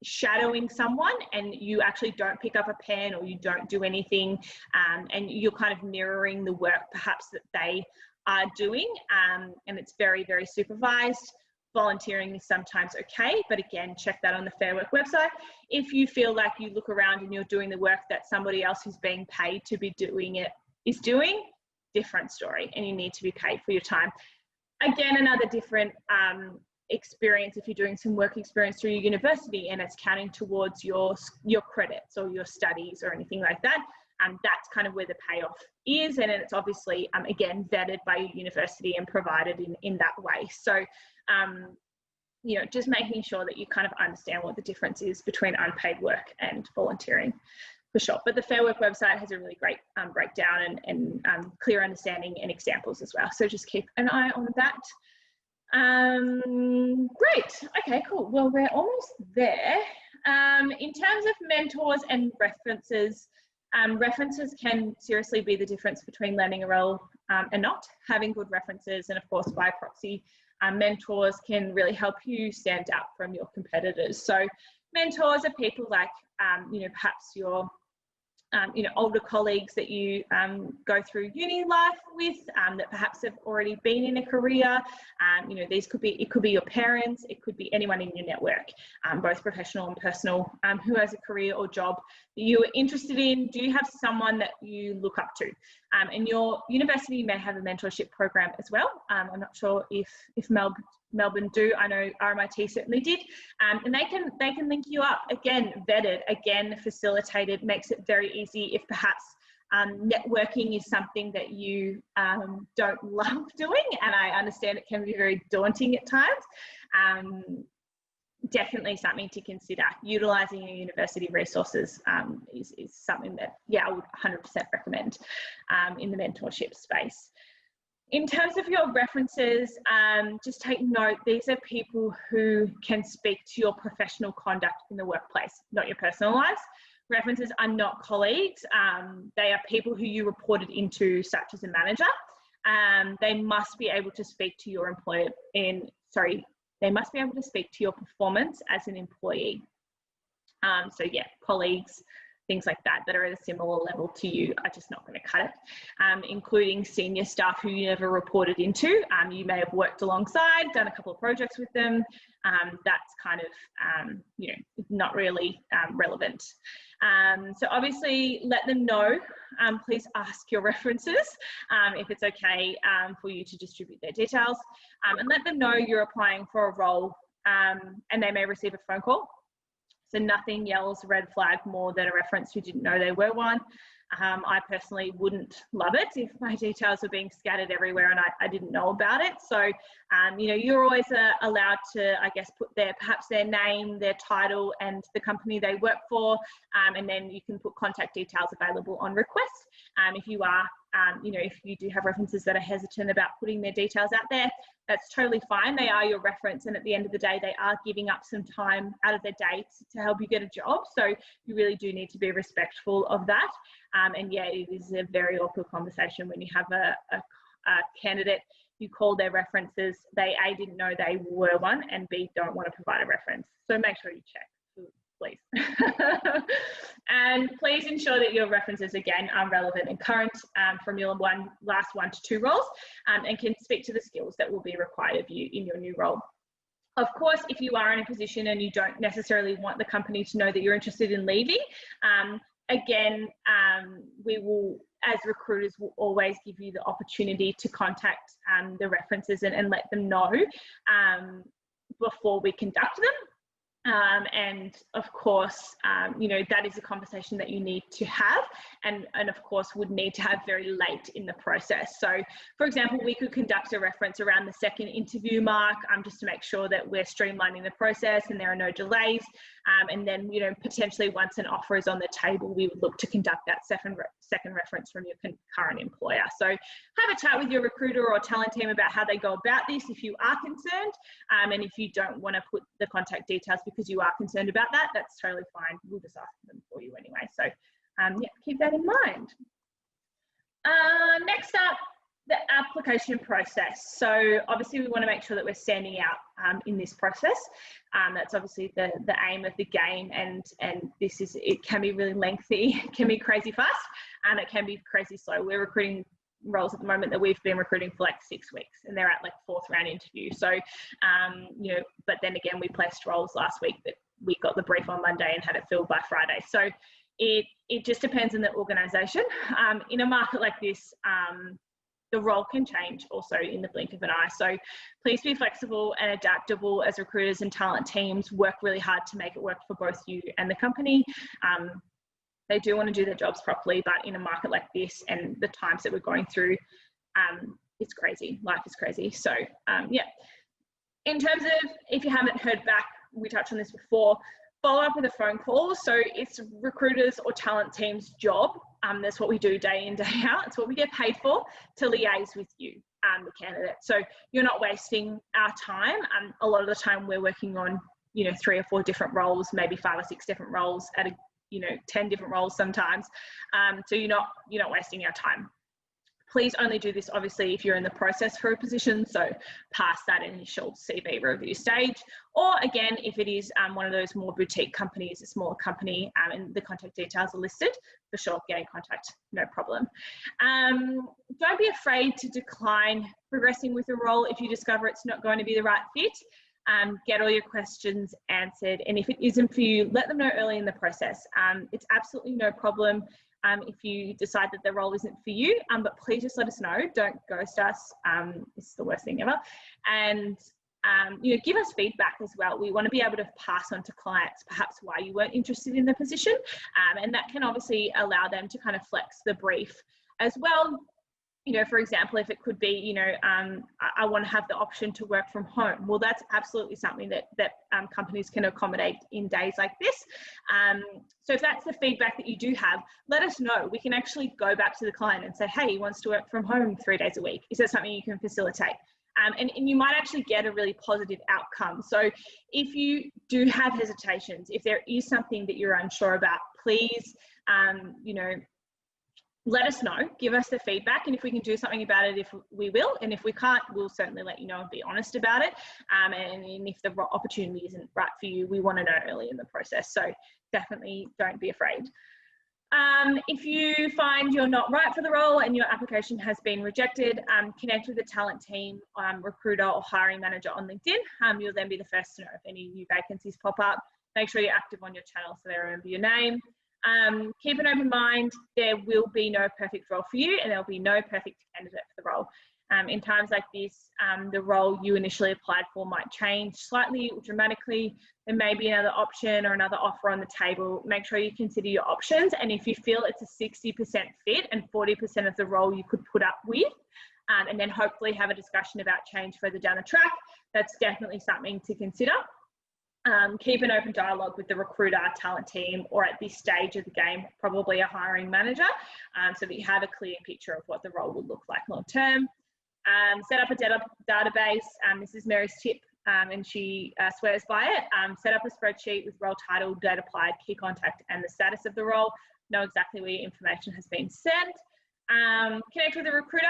shadowing someone and you actually don't pick up a pen or you don't do anything, and you're kind of mirroring the work perhaps that they are doing, and it's very, very supervised, volunteering is sometimes okay, but again, check that on the Fair Work website. If you feel like you look around and you're doing the work that somebody else who's being paid to be doing it is doing, different story, and you need to be paid for your time. Again, another different experience if you're doing some work experience through your university and it's counting towards your credits or your studies or anything like that. That's kind of where the payoff is, and it's obviously again vetted by your university and provided in that way. So you know, just making sure that you kind of understand what the difference is between unpaid work and volunteering, for sure. But the Fair Work website has a really great breakdown and clear understanding and examples as well. So just keep an eye on that. Great. Okay, cool. Well, we're almost there. In terms of mentors and references, references can seriously be the difference between landing a role and not. Having good references, and of course by proxy, mentors can really help you stand out from your competitors. So mentors are people like, perhaps your older colleagues that you go through uni life with, that perhaps have already been in a career. It could be your parents, it could be anyone in your network, both professional and personal, who has a career or job that you are interested in. Do you have someone that you look up to? And your university may have a mentorship program as well. I'm not sure if Melbourne do. I know RMIT certainly did, and they can link you up. Again, vetted, again facilitated, makes it very easy if perhaps networking is something that you don't love doing, and I understand it can be very daunting at times. Definitely something to consider. Utilising your university resources is something that, I would 100% recommend in the mentorship space. In terms of your references, just take note, these are people who can speak to your professional conduct in the workplace, not your personal lives. References are not colleagues. They are people who you reported into, such as a manager. They must be able to speak to your employer they must be able to speak to your performance as an employee. Colleagues, things like that are at a similar level to you are just not going to cut it, including senior staff who you never reported into. You may have worked alongside, done a couple of projects with them. That's kind of, not really relevant. So obviously let them know, please ask your references if it's okay for you to distribute their details, and let them know you're applying for a role, and they may receive a phone call. So nothing yells red flag more than a reference who didn't know they were one. I personally wouldn't love it if my details were being scattered everywhere and I didn't know about it. So, you're always allowed to, put perhaps their name, their title and the company they work for. And then you can put contact details available on request. If you are, if you do have references that are hesitant about putting their details out there, that's totally fine. They are your reference, and at the end of the day, they are giving up some time out of their day to help you get a job. So you really do need to be respectful of that. It is a very awkward conversation when you have a candidate, you call their references, they A, didn't know they were one, and B, don't want to provide a reference. So make sure you check, please. And please ensure that your references, again, are relevant and current from your last 1 to 2 roles, and can speak to the skills that will be required of you in your new role. Of course, if you are in a position and you don't necessarily want the company to know that you're interested in leaving, we will, as recruiters, will always give you the opportunity to contact the references and let them know before we conduct them. And of course, that is a conversation that you need to have, and of course would need to have very late in the process. So for example, we could conduct a reference around the 2nd interview mark, just to make sure that we're streamlining the process and there are no delays. And then, potentially once an offer is on the table, we would look to conduct that second reference from your current employer. So have a chat with your recruiter or talent team about how they go about this if you are concerned. And if you don't want to put the contact details because you are concerned about that, that's totally fine. We'll just ask them for you anyway. So keep that in mind. Next up, the application process. So obviously we want to make sure that we're standing out in this process. That's obviously the aim of the game, and it can be really lengthy, it can be crazy fast, and it can be crazy slow. We're recruiting roles at the moment that we've been recruiting for like 6 weeks, and they're at like 4th round interview. So but then again, we placed roles last week that we got the brief on Monday and had it filled by Friday. So it just depends on the organization. In a market like this, the role can change also in the blink of an eye. So please be flexible and adaptable as recruiters, and talent teams work really hard to make it work for both you and the company. They do want to do their jobs properly, but in a market like this and the times that we're going through, it's crazy. Life is crazy. So in terms of, if you haven't heard back, we touched on this before, follow up with a phone call. So it's recruiters or talent team's job. That's what we do day in, day out. It's what we get paid for, to liaise with you, the candidate. So you're not wasting our time. A lot of the time we're working on, 3 or 4 different roles, maybe 5 or 6 different roles at 10 different roles sometimes. So you're not wasting our time. Please only do this, obviously, if you're in the process for a position, so past that initial CV review stage. Or again, if it is one of those more boutique companies, a smaller company, and the contact details are listed, for sure, get in contact, no problem. Don't be afraid to decline progressing with a role if you discover it's not going to be the right fit. Get all your questions answered. And if it isn't for you, let them know early in the process. It's absolutely no problem if you decide that the role isn't for you, but please just let us know. Don't ghost us. It's the worst thing ever. And give us feedback as well. We want to be able to pass on to clients perhaps why you weren't interested in the position. And that can obviously allow them to kind of flex the brief as well. For example, if it could be, I want to have the option to work from home. Well, that's absolutely something that companies can accommodate in days like this. So if that's the feedback that you do have, let us know. We can actually go back to the client and say, hey, he wants to work from home 3 days a week. Is that something you can facilitate? And you might actually get a really positive outcome. So if you do have hesitations, if there is something that you're unsure about, please, let us know, give us the feedback, and if we can do something about it, we will, and if we can't, we'll certainly let you know and be honest about it. And if the opportunity isn't right for you, we want to know early in the process. So definitely don't be afraid. If you find you're not right for the role and your application has been rejected, connect with the talent team, recruiter or hiring manager on LinkedIn. You'll then be the first to know if any new vacancies pop up. Make sure you're active on your channel so they remember your name. Keep an open mind. There will be no perfect role for you, and there'll be no perfect candidate for the role. In times like this, the role you initially applied for might change slightly or dramatically. There may be another option or another offer on the table. Make sure you consider your options, and if you feel it's a 60% fit and 40% of the role you could put up with, and then hopefully have a discussion about change further down the track, that's definitely something to consider. Keep an open dialogue with the recruiter, talent team, or at this stage of the game, probably a hiring manager, so that you have a clear picture of what the role will look like long term. Set up a database. This is Mary's tip, and she swears by it. Set up a spreadsheet with role title, date applied, key contact, and the status of the role. Know exactly where your information has been sent. Connect with a recruiter.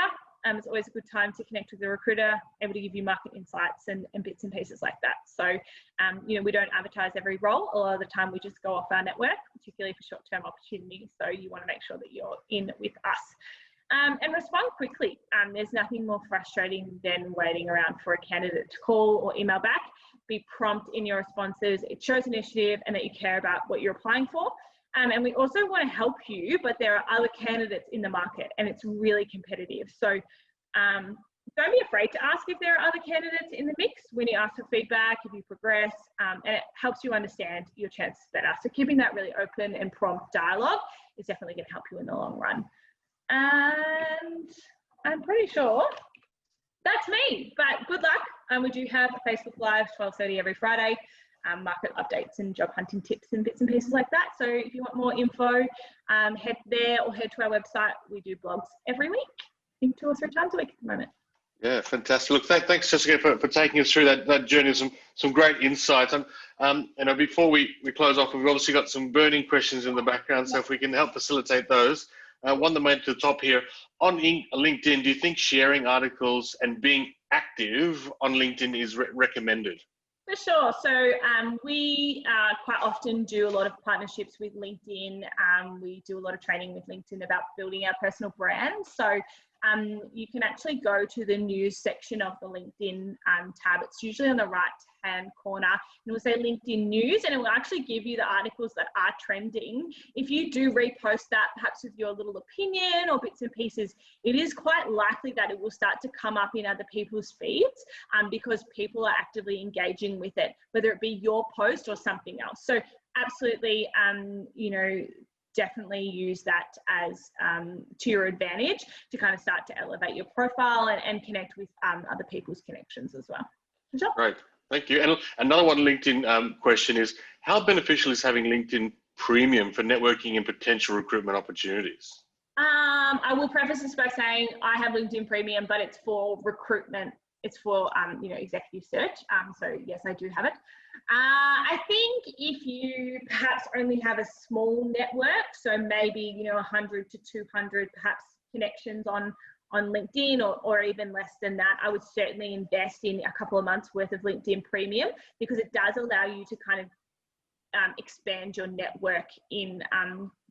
It's always a good time to connect with the recruiter, able to give you market insights and bits and pieces like that. So, we don't advertise every role. A lot of the time we just go off our network, particularly for short-term opportunities. So you want to make sure that you're in with us. And respond quickly. There's nothing more frustrating than waiting around for a candidate to call or email back. Be prompt in your responses. It shows initiative and that you care about what you're applying for. And we also want to help you, but there are other candidates in the market and it's really competitive. So don't be afraid to ask if there are other candidates in the mix when you ask for feedback, if you progress, and it helps you understand your chances better. So keeping that really open and prompt dialogue is definitely going to help you in the long run. And I'm pretty sure that's me, but good luck. We do have a Facebook Live 12:30 every Friday. Market updates and job hunting tips and bits and pieces like that. So if you want more info, head there or head to our website. We do blogs every week, I think 2 or 3 times a week at the moment. Yeah, fantastic. Look, thanks, Jessica, for taking us through that journey. Some great insights. And before we close off, we've obviously got some burning questions in the background. So if we can help facilitate those. One that made to the top here. On LinkedIn, do you think sharing articles and being active on LinkedIn is recommended? For sure. So we quite often do a lot of partnerships with LinkedIn. We do a lot of training with LinkedIn about building our personal brand. So you can actually go to the news section of the LinkedIn tab. It's usually on the right-hand corner, and it will say LinkedIn News, and it will actually give you the articles that are trending. If you do repost that, perhaps with your little opinion or bits and pieces, it is quite likely that it will start to come up in other people's feeds because people are actively engaging with it, whether it be your post or something else. So absolutely, definitely use that as to your advantage to kind of start to elevate your profile and connect with other people's connections as well. Sure. Right, thank you. And another one LinkedIn question is, how beneficial is having LinkedIn Premium for networking and potential recruitment opportunities? I will preface this by saying I have LinkedIn Premium, but it's for recruitment. It's for, executive search. So yes, I do have it. I think if you perhaps only have a small network, so maybe, 100 to 200 perhaps connections on on LinkedIn, or even less than that, I would certainly invest in a couple of months worth of LinkedIn Premium, because it does allow you to kind of expand your network in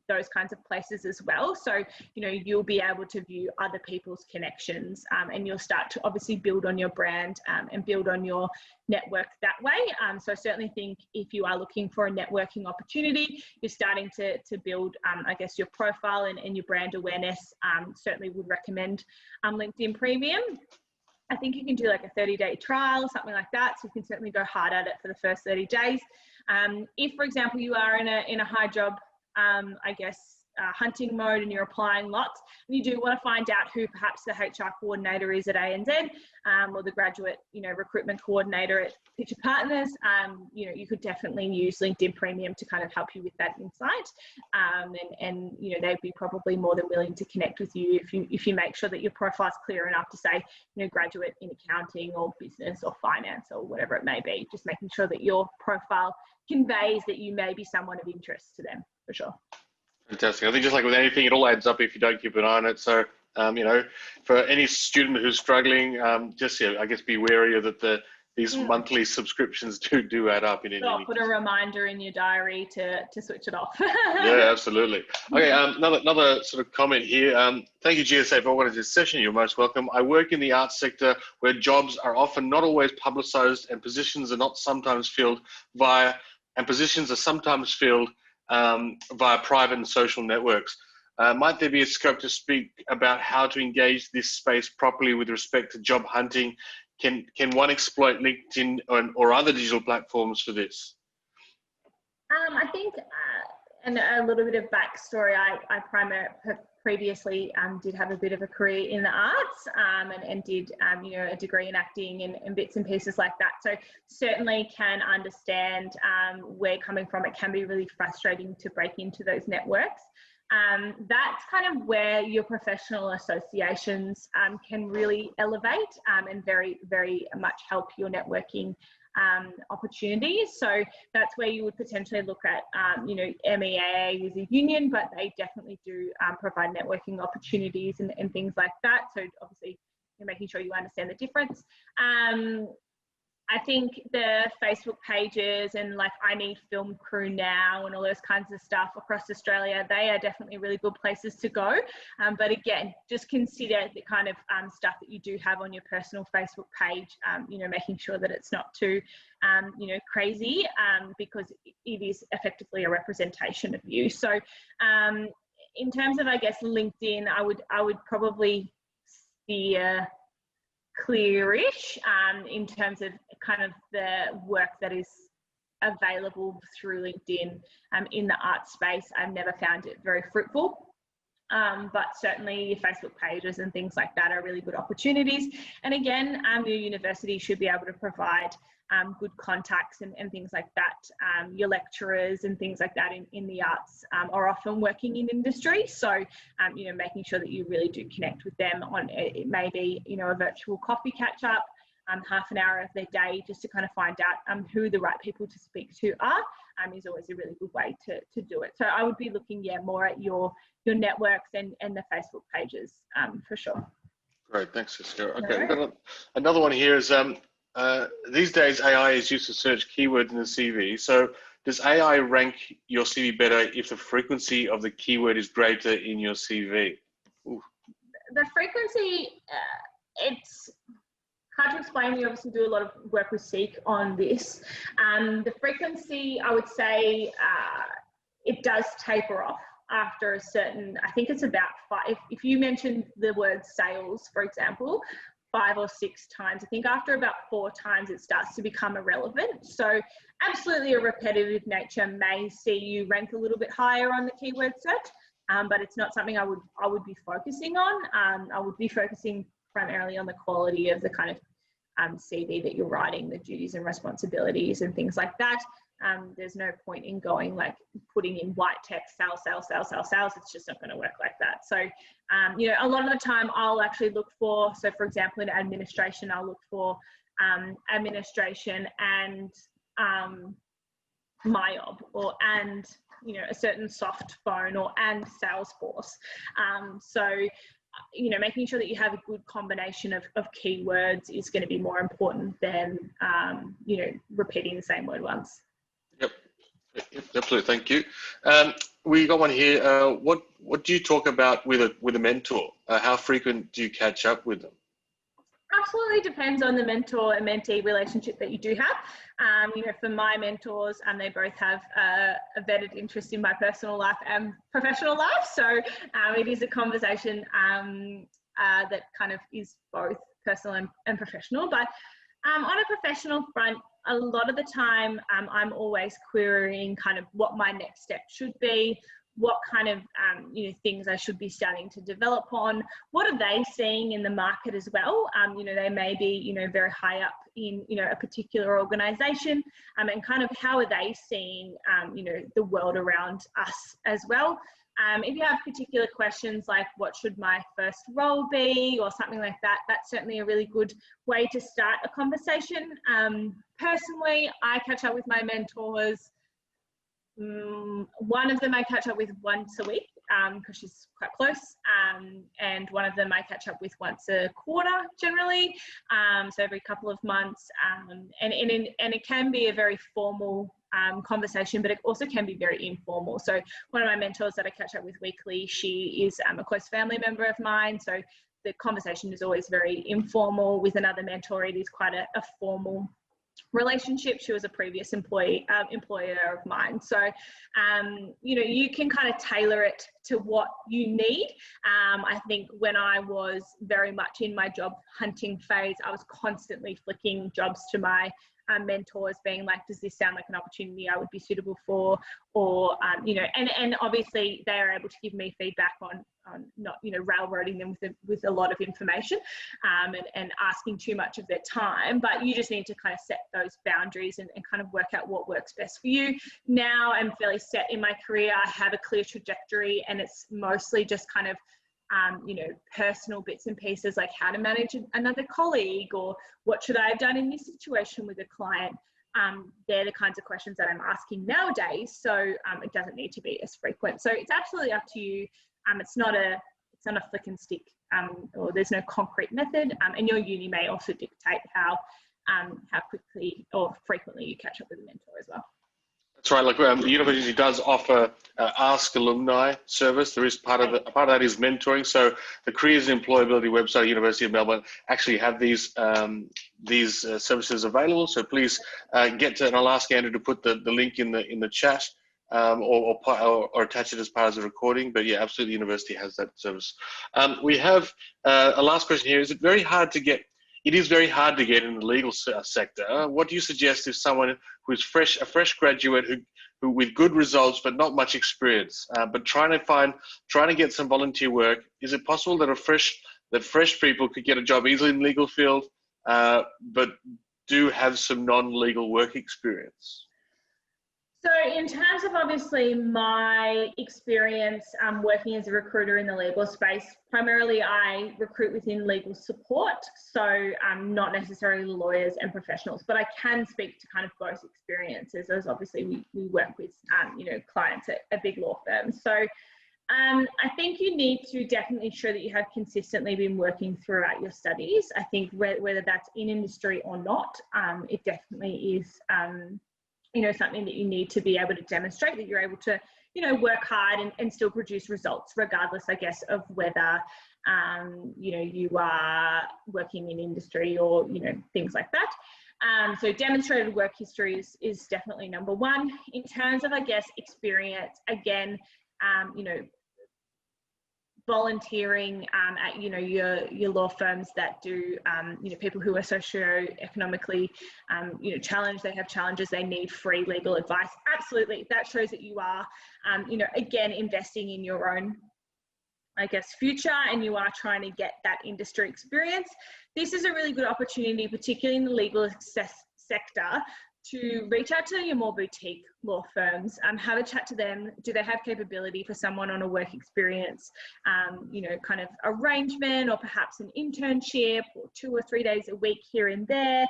those kinds of places as well. So, you know, you'll be able to view other people's connections, and you'll start to obviously build on your brand and build on your network that way. So I certainly think if you are looking for a networking opportunity, you're starting to build, I guess, your profile and your brand awareness, certainly would recommend LinkedIn Premium. I think you can do like a 30-day trial, something like that. So you can certainly go hard at it for the first 30 days. If, for example, you are in a high job, I guess, hunting mode, and you're applying lots, and you do want to find out who perhaps the HR coordinator is at ANZ, or the graduate, you know, recruitment coordinator at Pitcher Partners, you know, you could definitely use LinkedIn Premium to kind of help you with that insight. And you know, they'd be probably more than willing to connect with you if you make sure that your profile is clear enough to say, you know, graduate in accounting or business or finance or whatever it may be. Just making sure that your profile conveys that you may be someone of interest to them, for sure. Fantastic. I think just like with anything, it all adds up if you don't keep an eye on it. So, you know, for any student who's struggling, just, yeah, I guess be wary of that these monthly subscriptions do add up. Put a reminder in your diary to switch it off. Yeah, absolutely. Okay, another sort of comment here. Thank you, GSA, for organizing this session. You're most welcome. I work in the arts sector where jobs are often not always publicised, and positions are sometimes filled via private and social networks. Might there be a scope to speak about how to engage this space properly with respect to job hunting? Can one exploit LinkedIn or other digital platforms for this? I think, and a little bit of backstory, I previously did have a bit of a career in the arts, and did you know, a degree in acting and bits and pieces like that. So certainly can understand where you're coming from. It can be really frustrating to break into those networks. That's kind of where your professional associations can really elevate and very, very much help your networking opportunities. So that's where you would potentially look at, you know, MEAA is a union, but they definitely do provide networking opportunities and things like that. So obviously you're making sure you understand the difference. I think the Facebook pages and like I Need Film Crew Now and all those kinds of stuff across Australia, they are definitely really good places to go. But again, just consider the kind of stuff that you do have on your personal Facebook page, you know, making sure that it's not too, you know, crazy, because it is effectively a representation of you. So in terms of, I guess, LinkedIn, I would probably steer clearish in terms of kind of the work that is available through LinkedIn in the art space. I've never found it very fruitful, but certainly your Facebook pages and things like that are really good opportunities. And again, your university should be able to provide good contacts and things like that. Your lecturers and things like that in the arts are often working in industry. So, you know, making sure that you really do connect with them on, it may be, you know, a virtual coffee catch up, half an hour of their day, just to kind of find out who the right people to speak to are, is always a really good way to do it. So I would be looking, yeah, more at your networks and the Facebook pages for sure. Great, thanks, Jessica. Okay, we've got another one here is, these days AI is used to search keywords in the CV. So does AI rank your CV better if the frequency of the keyword is greater in your CV? Ooh. The frequency, it's hard to explain. We obviously do a lot of work with Seek on this. The frequency, I would say, it does taper off after a certain, I think it's about 5. If you mentioned the word sales, for example, 5 or 6 times, I think after about 4 times it starts to become irrelevant. So absolutely a repetitive nature may see you rank a little bit higher on the keyword search, but it's not something I would be focusing on. I would be focusing primarily on the quality of the kind of CV that you're writing, the duties and responsibilities and things like that. There's no point in going like putting in white text, sales. It's just not going to work like that. So, you know, a lot of the time I'll actually look for, so for example, in administration, I'll look for administration and MyOb and, you know, a certain soft phone or and Salesforce. So making sure that you have a good combination of keywords is going to be more important than, repeating the same word once. Yep, absolutely. Thank you. We got one here. What do you talk about with a mentor? How frequent do you catch up with them? Absolutely depends on the mentor and mentee relationship that you do have. For my mentors, they both have a vetted interest in my personal life and professional life. So it is a conversation that kind of is both personal and professional. But on a professional front, a lot of the time, I'm always querying kind of what my next step should be, what kind of things I should be starting to develop on. What are they seeing in the market as well? They may be very high up in a particular organisation, and kind of how are they seeing the world around us as well. If you have particular questions like what should my first role be or something like that, that's certainly a really good way to start a conversation. Personally, I catch up with my mentors. One of them I catch up with once a week because she's quite close, and one of them I catch up with once a quarter generally, so every couple of months, and it can be a very formal conversation, but it also can be very informal. So one of my mentors that I catch up with weekly, she is a close family member of mine, so the conversation is always very informal. With another mentor, it is quite a formal relationship. She was a previous employer of mine. So, you can kind of tailor it to what you need. I think when I was very much in my job hunting phase, I was constantly flicking jobs to my mentors, being like, does this sound like an opportunity I would be suitable for? Or, and obviously they are able to give me feedback on not, railroading them with a lot of information and asking too much of their time. But you just need to kind of set those boundaries and kind of work out what works best for you. Now I'm fairly set in my career. I have a clear trajectory, and it's mostly just kind of personal bits and pieces, like how to manage another colleague, or what should I have done in this situation with a client. They're the kinds of questions that I'm asking nowadays, so it doesn't need to be as frequent. So it's absolutely up to you. It's not a flick and stick, or there's no concrete method, and your uni may also dictate how quickly or frequently you catch up with a mentor as well. That's right. Like the university does offer Ask Alumni service. There is part of that is mentoring. So the Careers and Employability website at University of Melbourne actually have these services available. So please get to, and I'll ask Andrew to put the link in the chat or attach it as part of the recording. But yeah, absolutely, the university has that service. We have a last question here. Is it very hard to get? It is very hard to get in the legal sector. What do you suggest if someone who's a fresh graduate who with good results but not much experience, but trying to get some volunteer work? Is it possible that fresh people could get a job easily in the legal field, but do have some non-legal work experience? So in terms of obviously my experience working as a recruiter in the legal space, primarily I recruit within legal support, so not necessarily lawyers and professionals, but I can speak to kind of both experiences, as obviously we work with clients at big law firms. So I think you need to definitely show that you have consistently been working throughout your studies. I think whether that's in industry or not, it definitely is something that you need to be able to demonstrate that you're able to, work hard and still produce results, regardless, I guess, of whether, you are working in industry or, things like that. So demonstrated work history is definitely number one. In terms of, I guess, experience, again, volunteering at your law firms that do people who are socioeconomically challenged, they have challenges, they need free legal advice. Absolutely, that shows that you are again investing in your own, I guess, future, and you are trying to get that industry experience. This is a really good opportunity, particularly in the legal sector, to reach out to your more boutique law firms, have a chat to them. Do they have capability for someone on a work experience, kind of arrangement, or perhaps an internship, or 2 or 3 days a week here and there.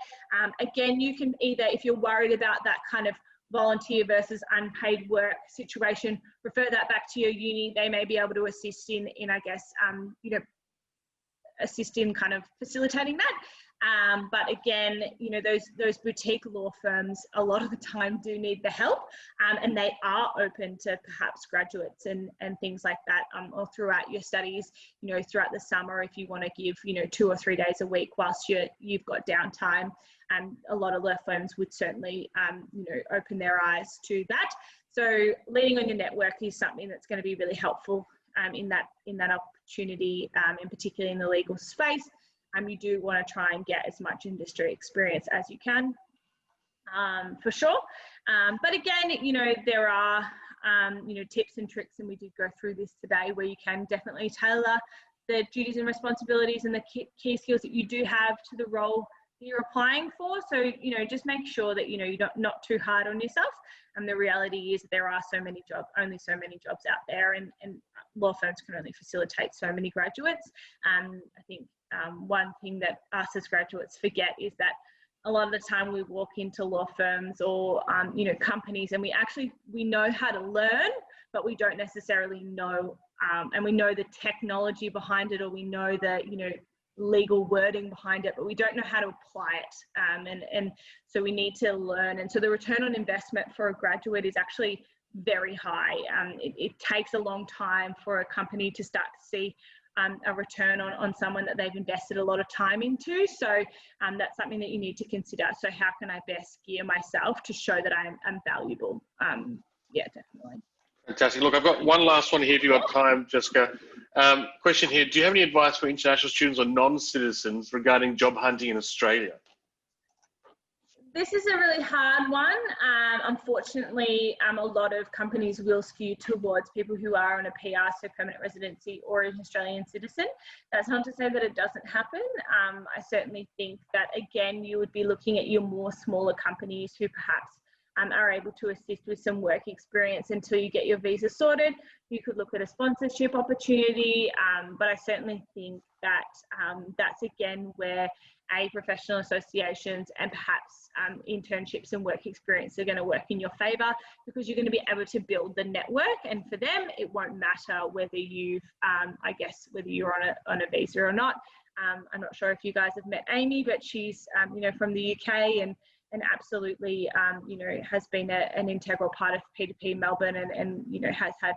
Again, you can either, if you're worried about that kind of volunteer versus unpaid work situation, refer that back to your uni. They may be able to assist in I guess, assist in kind of facilitating that. But again, you know, those boutique law firms a lot of the time do need the help, and they are open to perhaps graduates and things like that, or throughout your studies, you know, throughout the summer, if you want to give, you know, 2 or 3 days a week whilst you've got downtime. And a lot of law firms would certainly, you know, open their eyes to that. So leaning on your network is something that's going to be really helpful in that opportunity, and particularly in the legal space. You do want to try and get as much industry experience as you can, for sure. But again, you know, there are, you know, tips and tricks, and we did go through this today, where you can definitely tailor the duties and responsibilities and the key skills that you do have to the role that you're applying for. So, you know, just make sure that, you know, you're not too hard on yourself. And the reality is there are only so many jobs out there, and law firms can only facilitate so many graduates. I think one thing that us as graduates forget is that a lot of the time we walk into law firms or you know, companies, and we know how to learn, but we don't necessarily know, and we know the technology behind it, or we know the, you know, legal wording behind it, but we don't know how to apply it, and so we need to learn. And so the return on investment for a graduate is actually very high. It takes a long time for a company to start to see a return on someone that they've invested a lot of time into. So that's something that you need to consider. So how can I best gear myself to show that I'm valuable? Yeah, definitely. Fantastic. Look, I've got one last one here if you've got time, Jessica. Question here. Do you have any advice for international students or non-citizens regarding job hunting in Australia? This is a really hard one. Unfortunately, a lot of companies will skew towards people who are on a PR, so permanent residency, or an Australian citizen. That's not to say that it doesn't happen. I certainly think that, again, you would be looking at your more smaller companies who perhaps are able to assist with some work experience until you get your visa sorted. You could look at a sponsorship opportunity, but I certainly think that that's again where professional associations and perhaps internships and work experience are going to work in your favour, because you're going to be able to build the network, and for them it won't matter whether you've I guess whether you're on a visa or not. I'm not sure if you guys have met Amy, but she's you know, from the UK, and absolutely you know, has been an integral part of P2P Melbourne, and you know, has had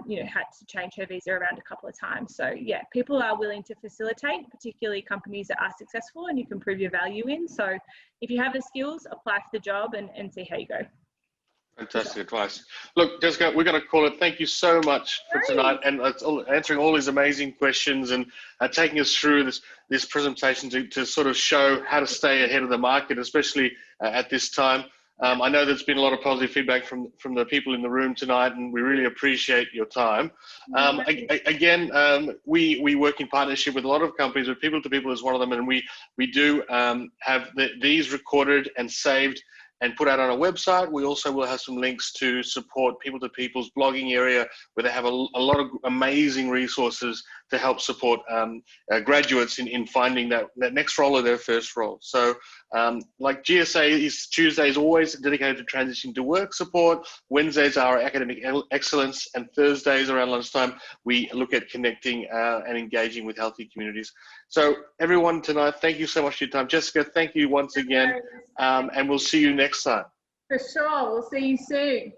you know, had to change her visa around a couple of times. So yeah, people are willing to facilitate, particularly companies that are successful and you can prove your value in. So if you have the skills, apply for the job and see how you go. Fantastic advice. Look, Jessica, we're going to call it. Thank you so much for tonight, and answering all these amazing questions, and taking us through this presentation to sort of show how to stay ahead of the market, especially at this time. I know there's been a lot of positive feedback from the people in the room tonight, and we really appreciate your time. Again, we work in partnership with a lot of companies, but People to People is one of them, and we do have these recorded and saved and put out on our website. We also will have some links to support People to People's blogging area, where they have a lot of amazing resources to help support graduates in finding that next role or their first role. So like GSA, Tuesday is always dedicated to transition to work support. Wednesdays are academic excellence, and Thursdays around lunchtime, we look at connecting and engaging with healthy communities. So everyone tonight, thank you so much for your time. Jessica, thank you once again, and we'll see you next time. For sure, we'll see you soon.